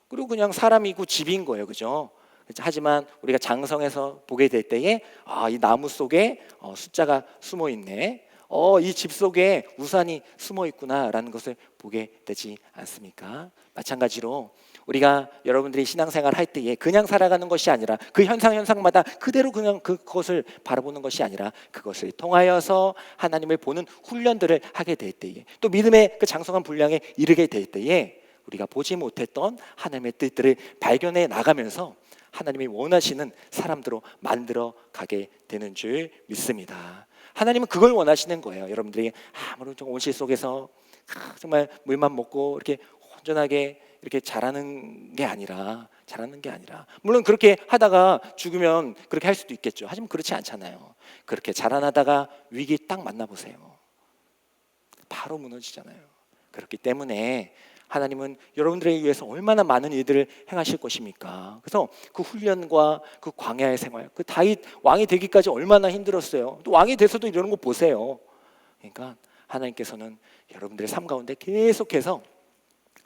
그리고 그냥 사람이고 집인 거예요, 그죠? 하지만 우리가 장성해서 보게 될 때에 이 나무 속에 숫자가 숨어 있네. 이 집 속에 우산이 숨어 있구나라는 것을 보게 되지 않습니까? 마찬가지로 우리가 여러분들이 신앙생활 할 때에 그냥 살아가는 것이 아니라 그 현상마다 그대로 그냥 그것을 바라보는 것이 아니라 그것을 통하여서 하나님을 보는 훈련들을 하게 될 때에 또 믿음의 그 장성한 분량에 이르게 될 때에 우리가 보지 못했던 하나님의 뜻들을 발견해 나가면서 하나님이 원하시는 사람들로 만들어 가게 되는 줄 믿습니다. 하나님은 그걸 원하시는 거예요. 여러분들이 아무런 온실 속에서 정말 물만 먹고 이렇게 온전하게 이렇게 자라는 게 아니라 물론 그렇게 하다가 죽으면 그렇게 할 수도 있겠죠. 하지만 그렇지 않잖아요. 그렇게 자라나다가 위기 딱 만나보세요. 바로 무너지잖아요. 그렇기 때문에 하나님은 여러분들에 위해서 얼마나 많은 일들을 행하실 것입니까? 그래서 그 훈련과 그 광야의 생활, 그 다윗 왕이 되기까지 얼마나 힘들었어요. 또 왕이 돼서도 이러는 거 보세요. 그러니까 하나님께서는 여러분들의 삶 가운데 계속해서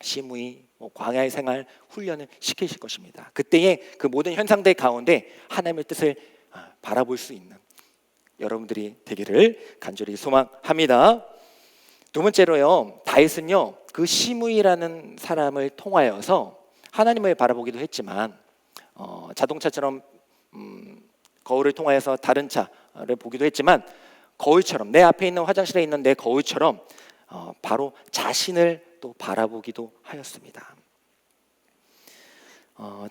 시므이 광야의 생활 훈련을 시키실 것입니다. 그때의 그 모든 현상들 가운데 하나님의 뜻을 바라볼 수 있는 여러분들이 되기를 간절히 소망합니다. 두 번째로요, 다윗은요 그 시므이라는 사람을 통하여서 하나님을 바라보기도 했지만 자동차처럼 거울을 통하여서 다른 차를 보기도 했지만 거울처럼 내 앞에 있는 화장실에 있는 내 거울처럼 바로 자신을 또 바라보기도 하였습니다.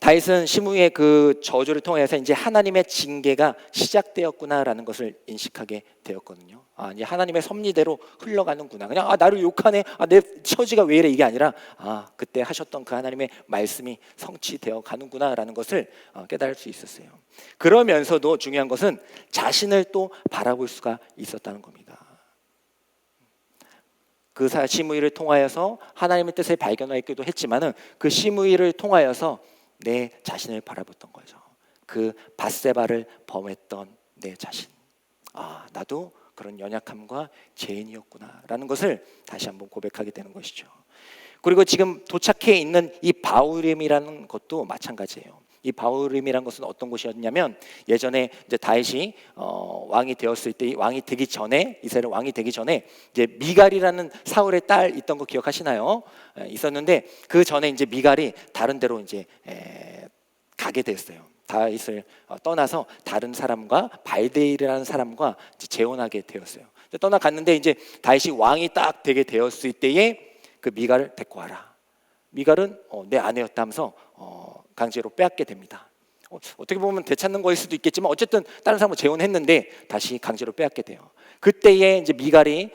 다윗은 시므이의 그 저주를 통해서 이제 하나님의 징계가 시작되었구나라는 것을 인식하게 되었거든요. 이제 하나님의 섭리대로 흘러가는구나. 그냥 나를 욕하네. 내 처지가 왜 이래 이게 아니라 그때 하셨던 그 하나님의 말씀이 성취되어 가는구나라는 것을 깨달을 수 있었어요. 그러면서도 중요한 것은 자신을 또 바라볼 수가 있었다는 겁니다. 그 시므이를 통하여서 하나님의 뜻을 발견하기도 했지만은 그 시므이를 통하여서 내 자신을 바라봤던 거죠. 그 밧세바를 범했던 내 자신. 나도 그런 연약함과 죄인이었구나라는 것을 다시 한번 고백하게 되는 것이죠. 그리고 지금 도착해 있는 이 바후림이라는 것도 마찬가지예요. 이 바후림이라는 것은 어떤 곳이었냐면 예전에 이제 다윗이 왕이 되었을 때 왕이 되기 전에 이스라엘 왕이 되기 전에 이제 미갈이라는 사울의 딸 있던 거 기억하시나요? 있었는데 그 전에 이제 미갈이 다른 데로 이제 가게 됐어요. 다윗을 떠나서 다른 사람과 발데일이라는 사람과 이제 재혼하게 되었어요. 떠나갔는데 이제 다윗이 왕이 딱 되게 되었을 때에 그 미갈을 데리고 와라. 미갈은 내 아내였다면서 강제로 빼앗게 됩니다. 어떻게 보면 되찾는 거일 수도 있겠지만 어쨌든 다른 사람을 재혼했는데 다시 강제로 빼앗게 돼요. 그때에 이제 미갈이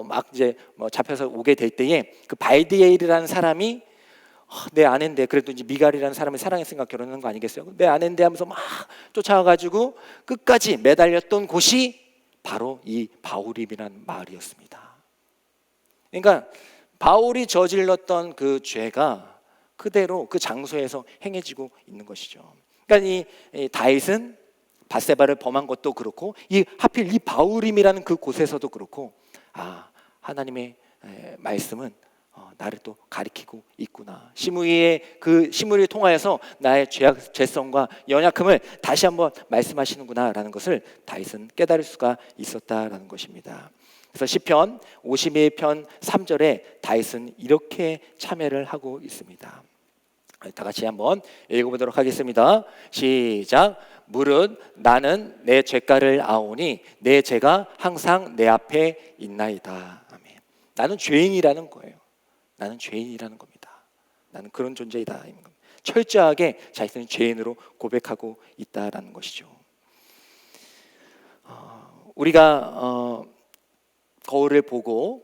막 이제 잡혀서 오게 될 때에 그 발디엘이라는 사람이 내 아내인데 그래도 이제 미갈이라는 사람을 사랑했으니까 결혼한 거 아니겠어요? 내 아내인데 하면서 막 쫓아와가지고 끝까지 매달렸던 곳이 바로 이 바후림이라는 마을이었습니다. 그러니까 바울이 저질렀던 그 죄가 그대로 그 장소에서 행해지고 있는 것이죠. 그러니까 이 다윗은 밧세바를 범한 것도 그렇고 하필 이 바후림이라는 그 곳에서도 그렇고 하나님의 말씀은 나를 또 가리키고 있구나. 시므이를 통하여서 나의 죄성과 연약함을 다시 한번 말씀하시는구나라는 것을 다윗은 깨달을 수가 있었다라는 것입니다. 그래서 시편 51편 3절에 다윗은 이렇게 참회를 하고 있습니다. 다 같이 한번 읽어보도록 하겠습니다. 시작. 무릇 나는 내 죄가를 아오니 내 죄가 항상 내 앞에 있나이다. 아멘. 나는 죄인이라는 거예요. 나는 죄인이라는 겁니다. 나는 그런 존재이다. 철저하게 자신을 죄인으로 고백하고 있다라는 것이죠. 우리가 거울을 보고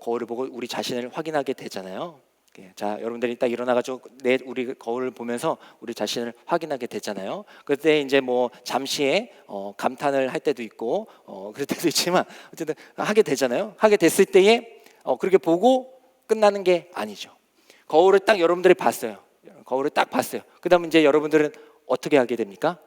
우리 자신을 확인하게 되잖아요. 자, 여러분들이 딱 일어나가지고 우리 거울을 보면서 우리 자신을 확인하게 되잖아요. 그때 이제 뭐 잠시에 감탄을 할 때도 있고 그럴 때도 있지만 어쨌든 하게 되잖아요. 하게 됐을 때에 그렇게 보고 끝나는 게 아니죠. 거울을 딱 여러분들이 봤어요. 거울을 딱 봤어요. 그다음에 이제 여러분들은 어떻게 하게 됩니까?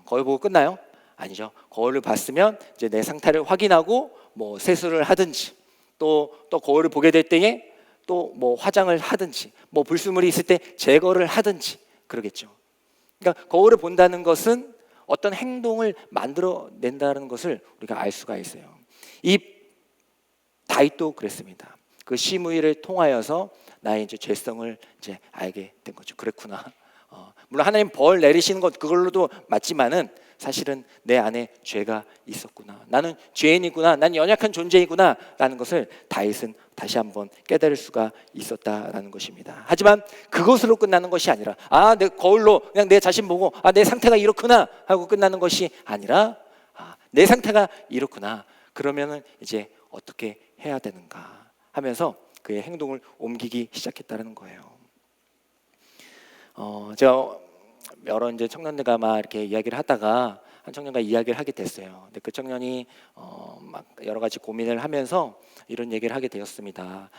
거울 보고 끝나요? 아니죠. 거울을 봤으면 이제 내 상태를 확인하고 뭐 세수를 하든지 또 거울을 보게 될 때에 또 뭐 화장을 하든지 뭐 불순물이 있을 때 제거를 하든지 그러겠죠. 그러니까 거울을 본다는 것은 어떤 행동을 만들어낸다는 것을 우리가 알 수가 있어요. 이 다윗도 그랬습니다. 그 시므이를 통하여서 나의 이제 죄성을 이제 알게 된 거죠. 그랬구나. 물론 하나님 벌 내리시는 것 그걸로도 맞지만은 사실은 내 안에 죄가 있었구나. 나는 죄인이구나. 난 연약한 존재이구나. 라는 것을 다윗은 다시 한번 깨달을 수가 있었다라는 것입니다. 하지만 그것으로 끝나는 것이 아니라 내 거울로 그냥 내 자신 보고 내 상태가 이렇구나 하고 끝나는 것이 아니라 내 상태가 이렇구나. 그러면은 이제 어떻게 해야 되는가 하면서 그의 행동을 옮기기 시작했다는 거예요. 제가 여러 이제 청년들과 막 이렇게 이야기를 하다가 한 청년과 이야기를 하게 됐어요. 근데 그 청년이 막 여러 가지 고민을 하면서 이런 얘기를 하게 되었습니다.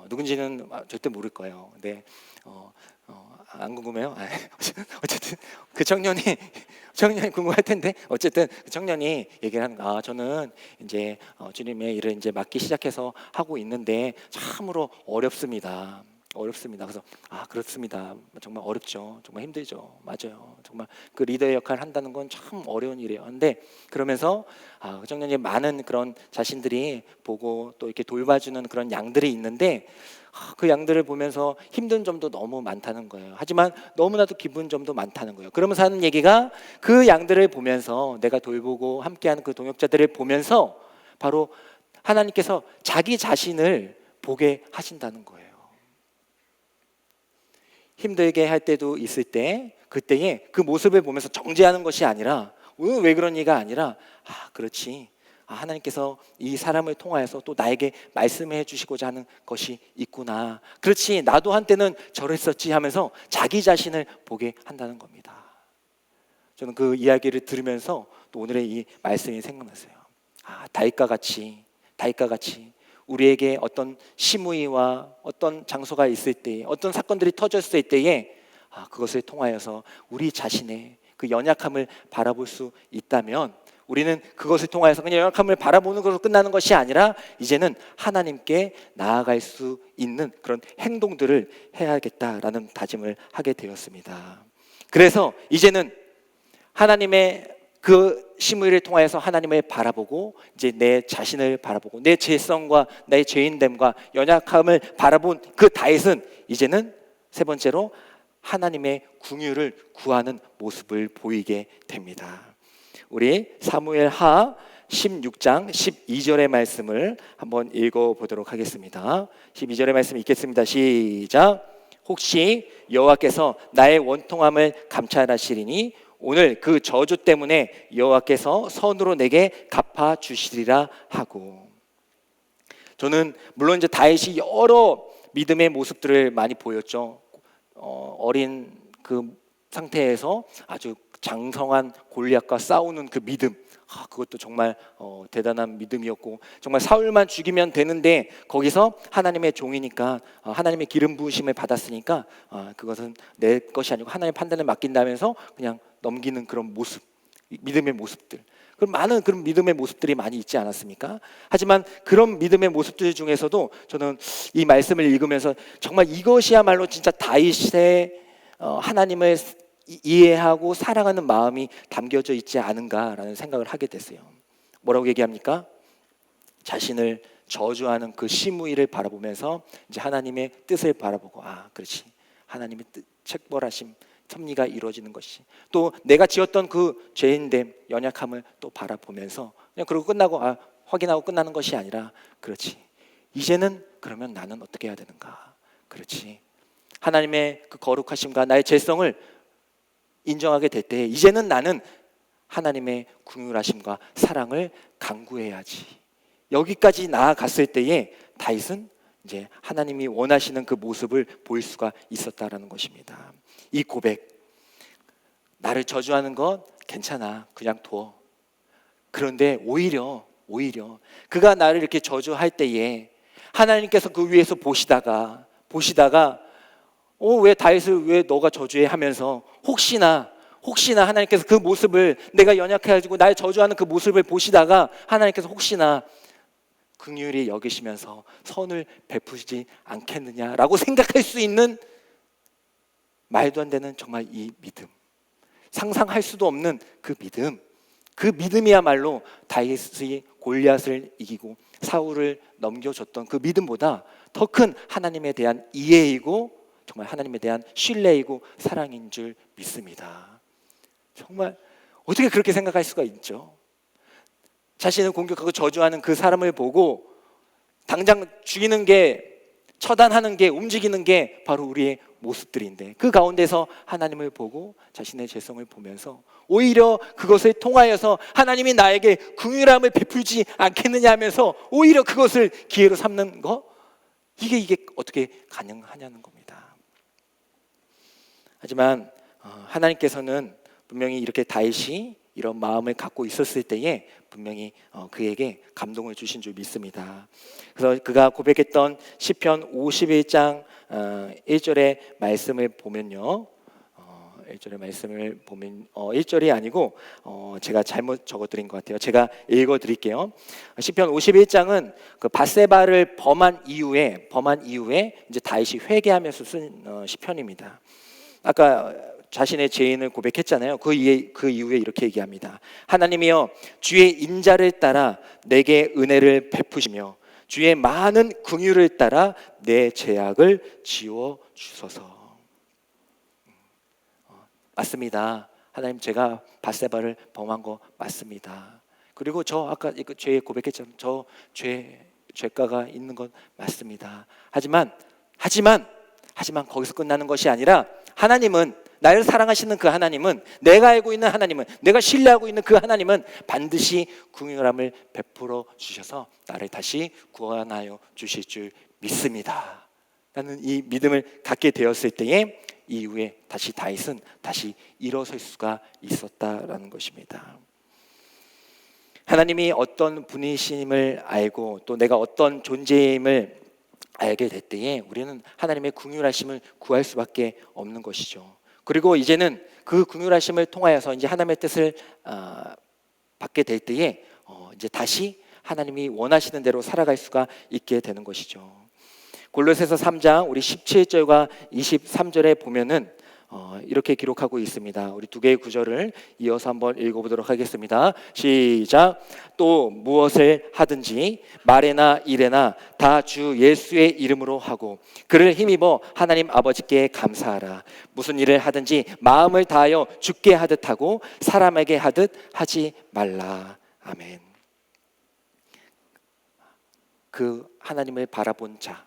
누군지는 절대 모를 거예요. 근데 안 궁금해요. 어쨌든 그 청년이 궁금할 텐데 어쨌든 그 청년이 얘기를 하는 저는 이제 주님의 일을 이제 맡기 시작해서 하고 있는데 참으로 어렵습니다. 그래서 그렇습니다. 정말 어렵죠. 정말 힘들죠. 맞아요. 정말 그 리더의 역할을 한다는 건 참 어려운 일이에요. 근데 그러면서 그 청년이 많은 그런 자신들이 보고 또 이렇게 돌봐주는 그런 양들이 있는데 그 양들을 보면서 힘든 점도 너무 많다는 거예요. 하지만 너무나도 기쁜 점도 많다는 거예요. 그러면서 하는 얘기가 그 양들을 보면서 내가 돌보고 함께하는 그 동역자들을 보면서 바로 하나님께서 자기 자신을 보게 하신다는 거예요. 힘들게 할 때도 있을 때 그때에 그 모습을 보면서 정죄하는 것이 아니라 오늘 왜 그러니가 아니라 그렇지. 하나님께서 이 사람을 통하여서 또 나에게 말씀해 주시고자 하는 것이 있구나. 그렇지. 나도 한때는 저랬었지 하면서 자기 자신을 보게 한다는 겁니다. 저는 그 이야기를 들으면서 또 오늘의 이 말씀이 생각났어요. 다윗과 같이 우리에게 어떤 시무이와 어떤 장소가 있을 때, 어떤 사건들이 터졌을 때에 그것을 통하여서 우리 자신의 그 연약함을 바라볼 수 있다면 우리는 그것을 통하여서 그냥 연약함을 바라보는 것으로 끝나는 것이 아니라 이제는 하나님께 나아갈 수 있는 그런 행동들을 해야겠다라는 다짐을 하게 되었습니다. 그래서 이제는 하나님의 그 시무이를 통하여서 하나님을 바라보고 이제 내 자신을 바라보고 내 죄성과 나의 죄인됨과 연약함을 바라본 그 다윗은 이제는 세 번째로 하나님의 긍휼을 구하는 모습을 보이게 됩니다. 우리 사무엘하 16장 12절의 말씀을 한번 읽어보도록 하겠습니다. 12절의 말씀 읽겠습니다. 시작. 혹시 여호와께서 나의 원통함을 감찰하시리니 오늘 그 저주 때문에 여호와께서 선으로 내게 갚아 주시리라 하고. 저는 물론 이제 다윗이 여러 믿음의 모습들을 많이 보였죠. 어린 그 상태에서 아주 장성한 골리앗과 싸우는 그 믿음, 그것도 정말 대단한 믿음이었고, 정말 사울만 죽이면 되는데 거기서 하나님의 종이니까 하나님의 기름 부으심을 받았으니까 그것은 내 것이 아니고 하나님의 판단을 맡긴다면서 그냥 넘기는 그런 모습, 믿음의 모습들. 그럼 많은 그런 믿음의 모습들이 많이 있지 않았습니까? 하지만 그런 믿음의 모습들 중에서도 저는 이 말씀을 읽으면서 정말 이것이야말로 진짜 다윗의 하나님을 이해하고 사랑하는 마음이 담겨져 있지 않은가라는 생각을 하게 됐어요. 뭐라고 얘기합니까? 자신을 저주하는 그 시므이를 바라보면서 이제 하나님의 뜻을 바라보고 그렇지. 하나님의 책벌하심, 섭리가 이루어지는 것이. 또 내가 지었던 그 죄인됨, 연약함을 또 바라보면서 그냥 그러고 끝나고 확인하고 끝나는 것이 아니라 그렇지. 이제는 그러면 나는 어떻게 해야 되는가? 그렇지. 하나님의 그 거룩하심과 나의 죄성을 인정하게 될 때 이제는 나는 하나님의 긍휼하심과 사랑을 간구해야지. 여기까지 나아갔을 때에 다윗은 이제 하나님이 원하시는 그 모습을 보일 수가 있었다라는 것입니다. 이 고백, 나를 저주하는 것 괜찮아, 그냥 둬. 그런데 오히려 그가 나를 이렇게 저주할 때에 하나님께서 그 위에서 보시다가 왜 다윗을 왜 너가 저주해 하면서 혹시나 하나님께서 그 모습을 내가 연약해가지고 날 저주하는 그 모습을 보시다가 하나님께서 혹시나 긍휼히 여기시면서 선을 베푸시지 않겠느냐라고 생각할 수 있는 말도 안 되는 정말 이 믿음, 상상할 수도 없는 그 믿음이야말로 다윗이 골리앗을 이기고 사울을 넘겨줬던 그 믿음보다 더 큰 하나님에 대한 이해이고 정말 하나님에 대한 신뢰이고 사랑인 줄 믿습니다. 정말 어떻게 그렇게 생각할 수가 있죠? 자신을 공격하고 저주하는 그 사람을 보고 당장 죽이는 게, 처단하는 게, 움직이는 게 바로 우리의 모습들인데 그 가운데서 하나님을 보고 자신의 죄성을 보면서 오히려 그것을 통하여서 하나님이 나에게 긍휼함을 베풀지 않겠느냐 하면서 오히려 그것을 기회로 삼는 거, 이게 어떻게 가능하냐는 겁니다. 하지만 하나님께서는 분명히 이렇게 다윗이 이런 마음을 갖고 있었을 때에 분명히 그에게 감동을 주신 줄 믿습니다. 그래서 그가 고백했던 시편 51장 1절의 말씀을 보면요, 1절의 말씀을 보면 1절이 아니고 제가 잘못 적어드린 것 같아요. 제가 읽어드릴게요. 시편 51장은 그 밧세바를 범한 이후에 이제 다윗이 회개하면서 쓴 시편입니다. 아까 자신의 죄인을 고백했잖아요. 그 이후에 이렇게 얘기합니다. 하나님이여, 주의 인자를 따라 내게 은혜를 베푸시며 주의 많은 긍휼을 따라 내 죄악을 지워 주소서. 맞습니다. 하나님, 제가 밧세바를 범한 거 맞습니다. 그리고 저 아까 그 죄에 고백했잖아요. 저 죄가가 있는 건 맞습니다. 하지만 하지만 거기서 끝나는 것이 아니라 하나님은, 나를 사랑하시는 그 하나님은, 내가 알고 있는 하나님은, 내가 신뢰하고 있는 그 하나님은 반드시 긍휼함을 베풀어 주셔서 나를 다시 구원하여 주실 줄 믿습니다. 라는 이 믿음을 갖게 되었을 때에 이후에 다시 다윗은 다시 일어설 수가 있었다라는 것입니다. 하나님이 어떤 분이심을 알고 또 내가 어떤 존재임을 알게 될 때에 우리는 하나님의 긍휼하심을 구할 수밖에 없는 것이죠. 그리고 이제는 그 긍휼하심을 통하여서 이제 하나님의 뜻을 받게 될 때에 이제 다시 하나님이 원하시는 대로 살아갈 수가 있게 되는 것이죠. 골로새서 3장 우리 17절과 23절에 보면은 이렇게 기록하고 있습니다. 우리 두 개의 구절을 이어서 한번 읽어보도록 하겠습니다. 시작. 또 무엇을 하든지 말에나 일에나 다 주 예수의 이름으로 하고 그를 힘입어 하나님 아버지께 감사하라. 무슨 일을 하든지 마음을 다하여 주께 하듯 하고 사람에게 하듯 하지 말라. 아멘. 그 하나님을 바라본 자,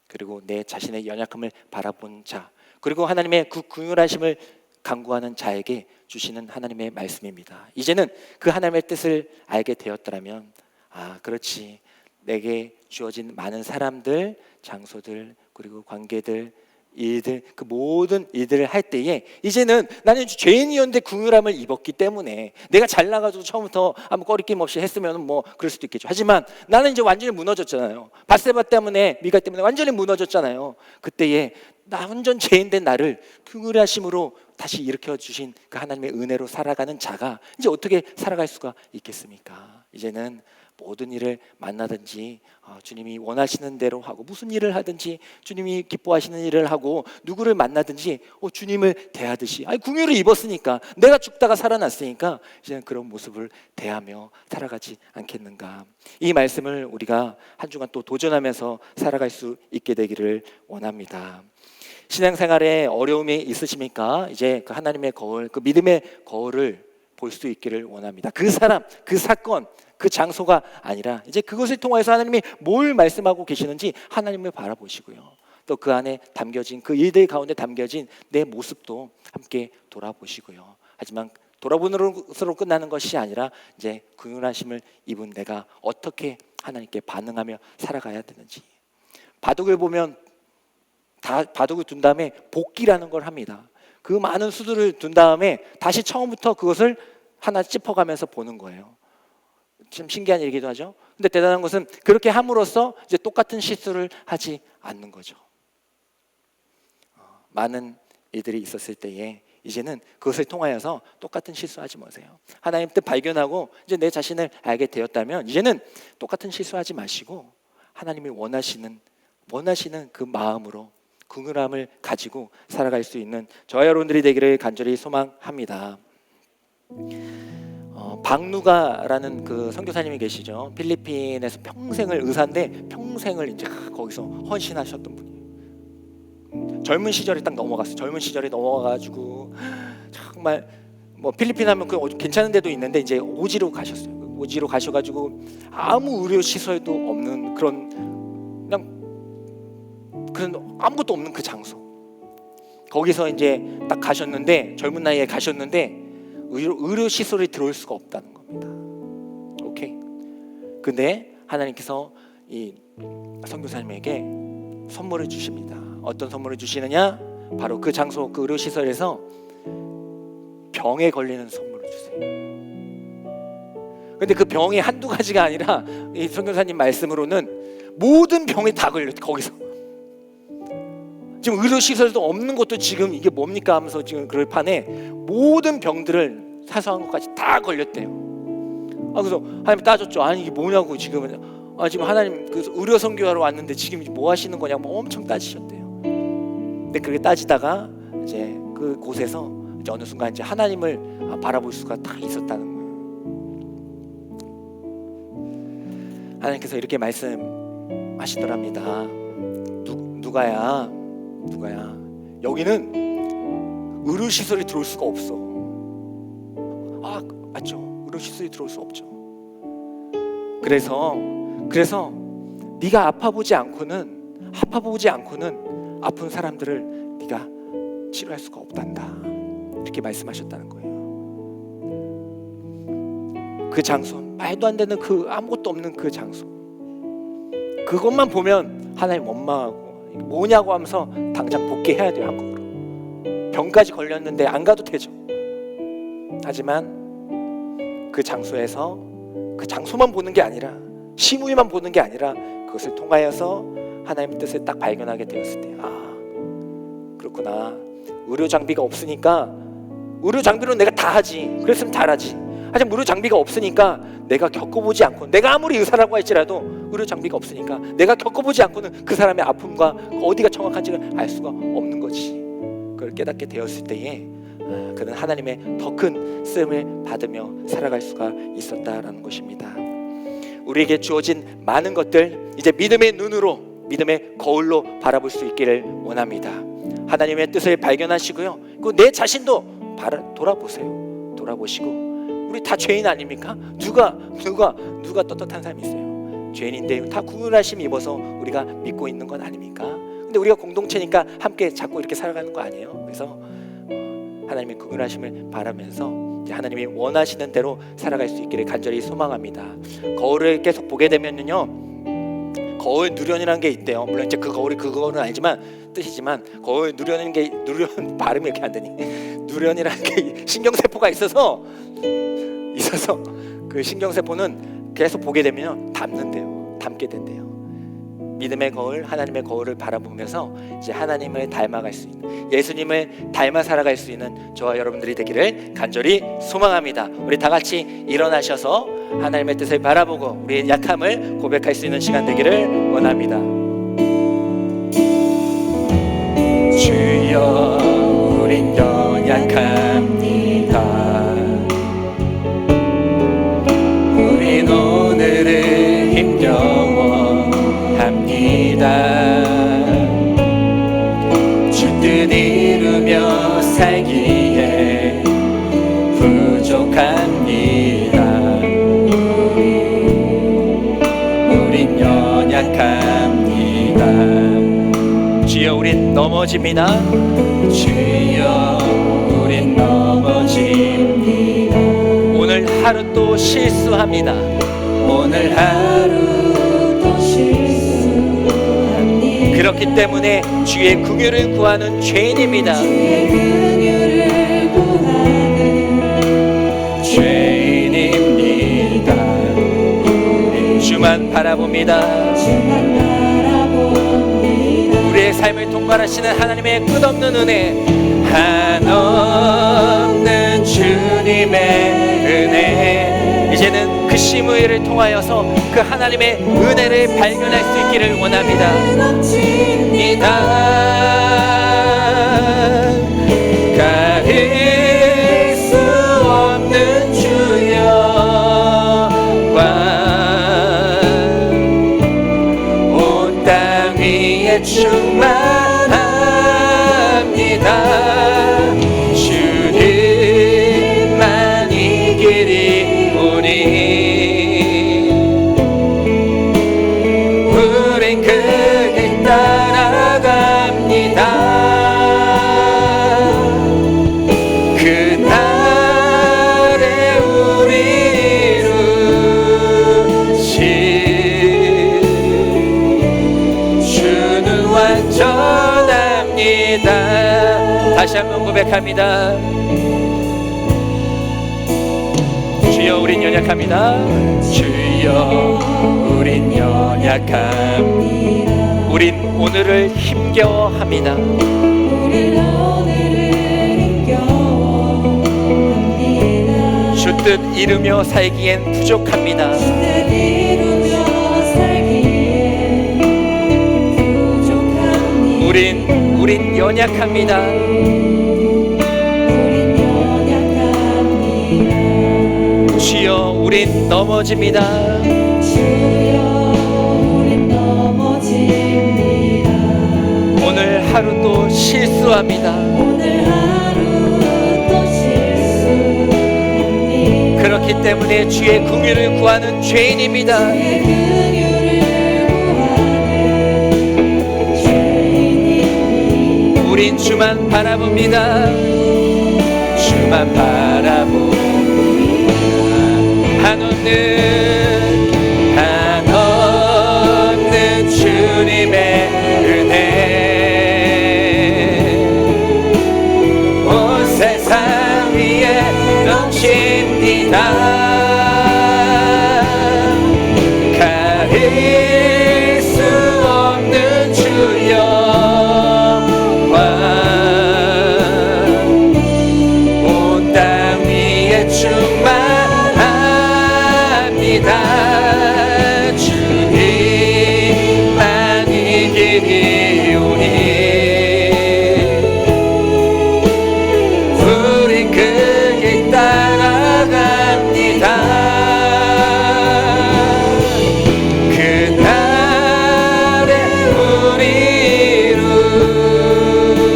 그리고 내 자신의 연약함을 바라본 자, 그리고 하나님의 그 긍휼하심을 간구하는 자에게 주시는 하나님의 말씀입니다. 이제는 그 하나님의 뜻을 알게 되었더라면 그렇지, 내게 주어진 많은 사람들, 장소들, 그리고 관계들, 일들, 그 모든 일들을 할 때에 이제는 나는 죄인이었는데 긍휼함을 입었기 때문에 내가 잘나가지고 처음부터 아무 꺼리낌 없이 했으면 뭐 그럴 수도 있겠죠. 하지만 나는 이제 완전히 무너졌잖아요. 밧세바 때문에, 미가 때문에 완전히 무너졌잖아요. 그때에 나 완전 죄인된 나를 긍휼하심으로 다시 일으켜 주신 그 하나님의 은혜로 살아가는 자가 이제 어떻게 살아갈 수가 있겠습니까? 이제는 모든 일을 만나든지 주님이 원하시는 대로 하고, 무슨 일을 하든지 주님이 기뻐하시는 일을 하고, 누구를 만나든지 주님을 대하듯이, 긍휼을 입었으니까, 내가 죽다가 살아났으니까 이제는 그런 모습을 대하며 살아가지 않겠는가. 이 말씀을 우리가 한 주간 또 도전하면서 살아갈 수 있게 되기를 원합니다. 신앙생활에 어려움이 있으십니까? 이제 그 하나님의 거울, 그 믿음의 거울을 볼 수 있기를 원합니다. 그 사람, 그 사건, 그 장소가 아니라 이제 그것을 통해서 하나님이 뭘 말씀하고 계시는지 하나님을 바라보시고요. 또 그 안에 담겨진, 그 일들 가운데 담겨진 내 모습도 함께 돌아보시고요. 하지만 돌아보는 것으로 끝나는 것이 아니라 이제 긍휼하심을 입은 내가 어떻게 하나님께 반응하며 살아가야 되는지. 바둑을 보면 다 바둑을 둔 다음에 복기라는 걸 합니다. 그 많은 수들을 둔 다음에 다시 처음부터 그것을 하나 짚어가면서 보는 거예요. 참 신기한 얘기도 하죠. 근데 대단한 것은 그렇게 함으로써 이제 똑같은 실수를 하지 않는 거죠. 많은 일들이 있었을 때에 이제는 그것을 통하여서 똑같은 실수하지 마세요. 하나님 뜻 발견하고 이제 내 자신을 알게 되었다면 이제는 똑같은 실수하지 마시고 하나님이 원하시는 그 마음으로 긍휼함을 가지고 살아갈 수 있는 저와 여러분들이 되기를 간절히 소망합니다. 박누가라는 그 선교사님이 계시죠. 필리핀에서 평생을, 의사인데 평생을 이제 거기서 헌신하셨던 분이에요. 젊은 시절에 딱 넘어갔어요. 젊은 시절에 넘어가가지고 정말 뭐 필리핀 하면 그 괜찮은 데도 있는데 이제 오지로 가셨어요. 오지로 가셔가지고 아무 의료 시설도 없는 그런 아무것도 없는 그 장소. 거기서 이제 딱 가셨는데, 젊은 나이에 가셨는데 의료 시설이 들어올 수가 없다는 겁니다. 오케이. 근데 하나님께서 이 선교사님에게 선물을 주십니다. 어떤 선물을 주시느냐? 바로 그 장소, 그 의료 시설에서 병에 걸리는 선물을 주세요. 근데 그 병이 한두 가지가 아니라 이 선교사님 말씀으로는 모든 병이 다 걸렸대요. 거기서 지금 의료시설도 없는 것도 지금 이게 뭡니까 하면서 지금 그럴 판에 모든 병들을 사소한 것까지 다 걸렸대요. 그래서 하나님 따졌죠. 아니 이게 뭐냐고 지금은. 지금 하나님 그 의료 선교하러 왔는데 지금 뭐 하시는 거냐고 엄청 따지셨대요. 근데 그렇게 따지다가 이제 그 곳에서 이제 어느 순간 이제 하나님을 바라볼 수가 딱 있었다는 거예요. 하나님께서 이렇게 말씀하시더랍니다. 누가야, 여기는 의료시설이 들어올 수가 없어. 맞죠. 의료시설이 들어올 수 없죠. 그래서 네가 아파보지 않고는 아픈 사람들을 네가 치료할 수가 없단다. 이렇게 말씀하셨다는 거예요. 그 장소, 말도 안 되는 그 아무것도 없는 그 장소, 그것만 보면 하나님 원망하고 뭐냐고 하면서 당장 복귀해야 돼요. 한국으로. 병까지 걸렸는데 안 가도 되죠. 하지만 그 장소에서 그 장소만 보는 게 아니라, 시무이만 보는 게 아니라 그것을 통하여서 하나님의 뜻을 딱 발견하게 되었을 때, 아, 그렇구나. 의료 장비가 없으니까, 의료 장비로 내가 다 하지. 그랬으면 잘하지. 하지만 의료 장비가 없으니까 내가 겪어보지 않고, 내가 아무리 의사라고 할지라도 의료 장비가 없으니까 내가 겪어보지 않고는 그 사람의 아픔과 어디가 정확한지를 알 수가 없는 거지. 그걸 깨닫게 되었을 때에 그는 하나님의 더 큰 쓰임을 받으며 살아갈 수가 있었다라는 것입니다. 우리에게 주어진 많은 것들, 이제 믿음의 눈으로, 믿음의 거울로 바라볼 수 있기를 원합니다. 하나님의 뜻을 발견하시고요, 그 내 자신도 돌아보세요. 돌아보시고, 우리 다 죄인 아닙니까? 누가 떳떳한 사람이 있어요? 죄인인데 다 구원하심 입어서 우리가 믿고 있는 건 아닙니까? 근데 우리가 공동체니까 함께 자꾸 이렇게 살아가는 거 아니에요? 그래서 하나님의 구원하심을 바라면서 하나님이 원하시는 대로 살아갈 수 있기를 간절히 소망합니다. 거울을 계속 보게 되면요, 거울 누련이라는 게 있대요. 물론 이제 그 거울이 그 거울은 아니지만 뜻이지만, 거울 누련이라는 게, 누련 발음이 이렇게 안 되니, 누련이라는 게 신경세포가 있어서 그 신경세포는 계속 보게 되면 담게 된대요. 믿음의 거울, 하나님의 거울을 바라보면서 이제 하나님을 닮아갈 수 있는, 예수님을 닮아 살아갈 수 있는 저와 여러분들이 되기를 간절히 소망합니다. 우리 다 같이 일어나셔서 하나님의 뜻을 바라보고 우리의 약함을 고백할 수 있는 시간 되기를 원합니다. 주여, 우린 연약합니다. 우린 오늘을 힘겨워합니다. 주 뜻 이루며 살기에 부족합니다. 우린 연약합니다. 주여, 우린 넘어집니다. 주여, 우린 넘어집니다. 오늘 하루 또 실수합니다. 오늘 하루 또 실수합니다. 그렇기 때문에 주의 긍휼을 구하는 죄인입니다. 주의 긍휼을 구하는 죄인입니다. 주만 바라봅니다. 우리의 삶을 통과하시는 하나님의 끝없는 은혜, 한없는 주님의 은혜, 이제는 그 시므이를 통하여서 그 하나님의 은혜를 발견할 수 있기를 원합니다. 가릴 수 없는 주여와 온 땅 위에 충만합니다. 주님만 이 길이 오니 우린 그 길 따라갑니다. 그날에 우리를 주는 완전합니다. 다시 한번 고백합니다. 주여, 우린 연약합니다. 주여, 우린 연약합니다. 우린 오늘을 힘겨워합니다. 주 뜻 이루며 살기엔 부족합니다. 우린 연약합니다. 주여, 우린 넘어집니다. 오늘 하루도 실수합니다. 그렇기 때문에 주의 긍휼을 구하는 죄인입니다. 우린 주만 바라봅니다. 주만 바라봅니다. 한없는 주님의 은혜 온 세상 위에 넘칩니다. 가릴 수 없는 주 영광 온 땅 위에 충만합니다. 주님만이 길이오니 우린 그 길 따라갑니다. 그날에 우리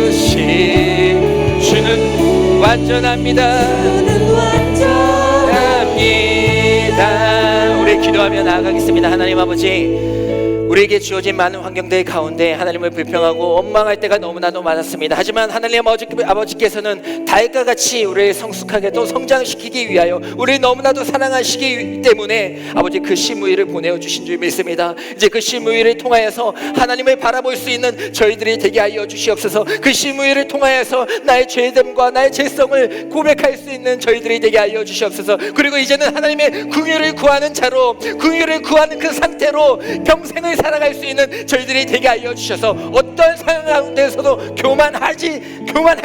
이루신 주는 완전합니다. 우리 기도하며 나아가겠습니다. 하나님 아버지, 우리에게 주어진 많은 환경들 가운데 하나님을 불평하고 원망할 때가 너무나도 많았습니다. 하지만 하나님 아버지께서는 달과 같이 우리를 성숙하게 또 성장시키기 위하여 우리를 너무나도 사랑하시기 때문에 아버지 그 시무이를 보내주신 줄 믿습니다. 이제 그 시무이를 통하여서 하나님을 바라볼 수 있는 저희들이 되게 하여 주시옵소서. 그 시무이를 통하여서 나의 죄됨과 나의 죄성을 고백할 수 있는 저희들이 되게 하여 주시옵소서. 그리고 이제는 하나님의 궁유를 구하는 자로, 궁유를 구하는 그 상태로 평생을 살아갈 수 있는 저희들이 되게 하여 주셔서 어떤 상황 가운데서도 교만할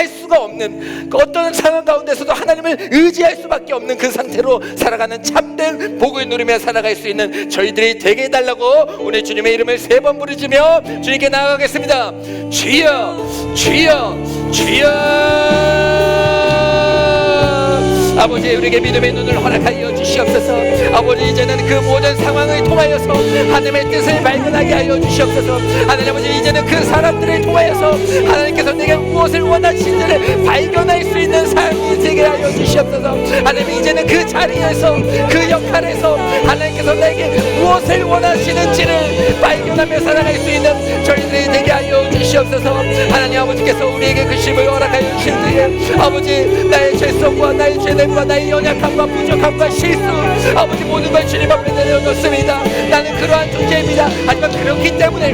수가 없는, 어떤 상황 가운데서도 하나님을 의지할 수밖에 없는 그 상태로 살아가는 참된 복을 누리며 살아갈 수 있는 저희들이 되게 해달라고 오늘 주님의 이름을 3번 부르짖으며 주님께 나아가겠습니다. 주여 주여 주여. 아버지, 우리에게 믿음의 눈을 허락하여 주시옵소서. 아버지, 이제는 그 모든 상황을 통하여서 하나님의 뜻을 발견하게 하여 주시옵소서. 하나님 아버지, 이제는 그 사람들을 통하여서 하나님께서 내게 무엇을 원하시는지를 발견할 수 있는 삶이 되게 하여 주시옵소서. 하나님, 이제는 그 자리에서, 그 역할에서 하나님께서 내게 무엇을 원하시는지를 발견하며 살아갈 수 있는 저희들이 되게 하여 주시옵소서. 하나님 아버지께서 우리에게 그 심을 허락하여 주신 뒤에 아버지, 나의 죄성과 나의 죄됨과 나의 연약함과 부족함과 실수, 아버지 모든 걸 주님 앞에 내려놓습니다. 나는 그러한 존재입니다. 하지만 그렇기 때문에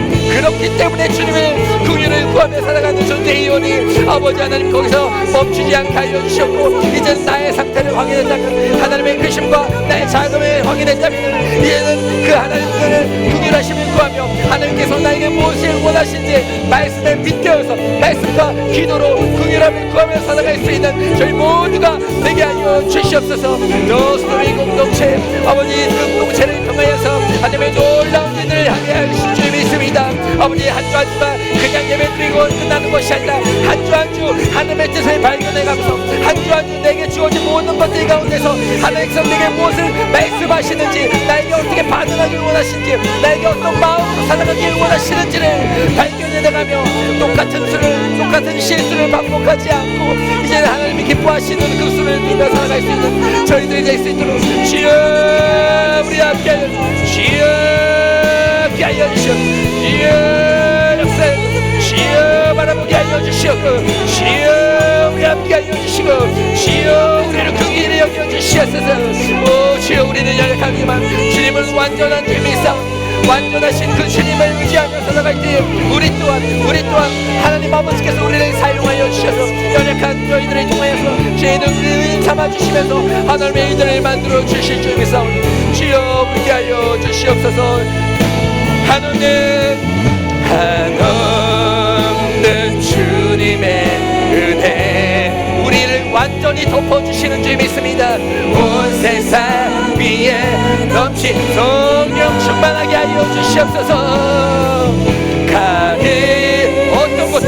주님의 긍휼을 구하며 살아가는 존재이오니 아버지 하나님, 거기서 멈추지 않게 하여 주셨고, 이제 나의 상태를 확인했다면, 하나님의 크심과 나의 작음을 확인했다면, 이제는 그 하나님의 긍휼하심을 구하며 하나님께서 나에게 무엇을 원하신지 말씀에 빗대어서 말씀과 기도로 긍휼함을 구하며 살아갈 수 있는 저희 모두가 되게 하여 주시옵소서. 노스토리 공동체, 아버지 그 공동체를 통하여서 하나님의 놀라운 일을 하게 하실 줄 믿습니다. 아버지, 한 주 한 주가 그냥 예배드리고 끝나는 것이 아니라 한 주 한 주 하나님의 뜻을 발견해가면서 한 주 한 주 내게 주어진 모든 것들 가운데서 하나님께서 내게 무엇을 말씀하시는지, 나에게 어떻게 반응하기를 원하시는지, 나에게 어떤 마음으로 살아가기를 원하시는지를 발견해나가며 똑같은 실수를 반복하지 않고 이제는 하나님이 기뻐하시는 그 수를 누리며 살아갈 수 있는 저희들이 될 수 있도록 주여 우리 함께하여 주여 함께하여 주시옵소서. 주여 역사에 주여 바라보게 하여 주시옵고, 주여 우리 함께하여 주시고, 주여 우리를 긍휼히 여겨 주시옵소서. 오 주여, 우리는 연약하지만 주님은 완전한 주님이사 완전하신 그 주님을 의지하며 살아갈 때 우리 또한 하나님 아버지께서 우리를 사용하여 주셔서 연약한 저희들을 통하여서 죄인을 의인 삼아 주시면서 하나님의 이들을 만들어 주실 줄 믿사오니 주여 함께 하여 주시옵소서. 한없는 주님의 은혜 우리를 완전히 덮어주시는 줄 믿습니다. 온 세상 위에 넘친 성령 충만하게 하여 주시옵소서. 가히 어떤 것도,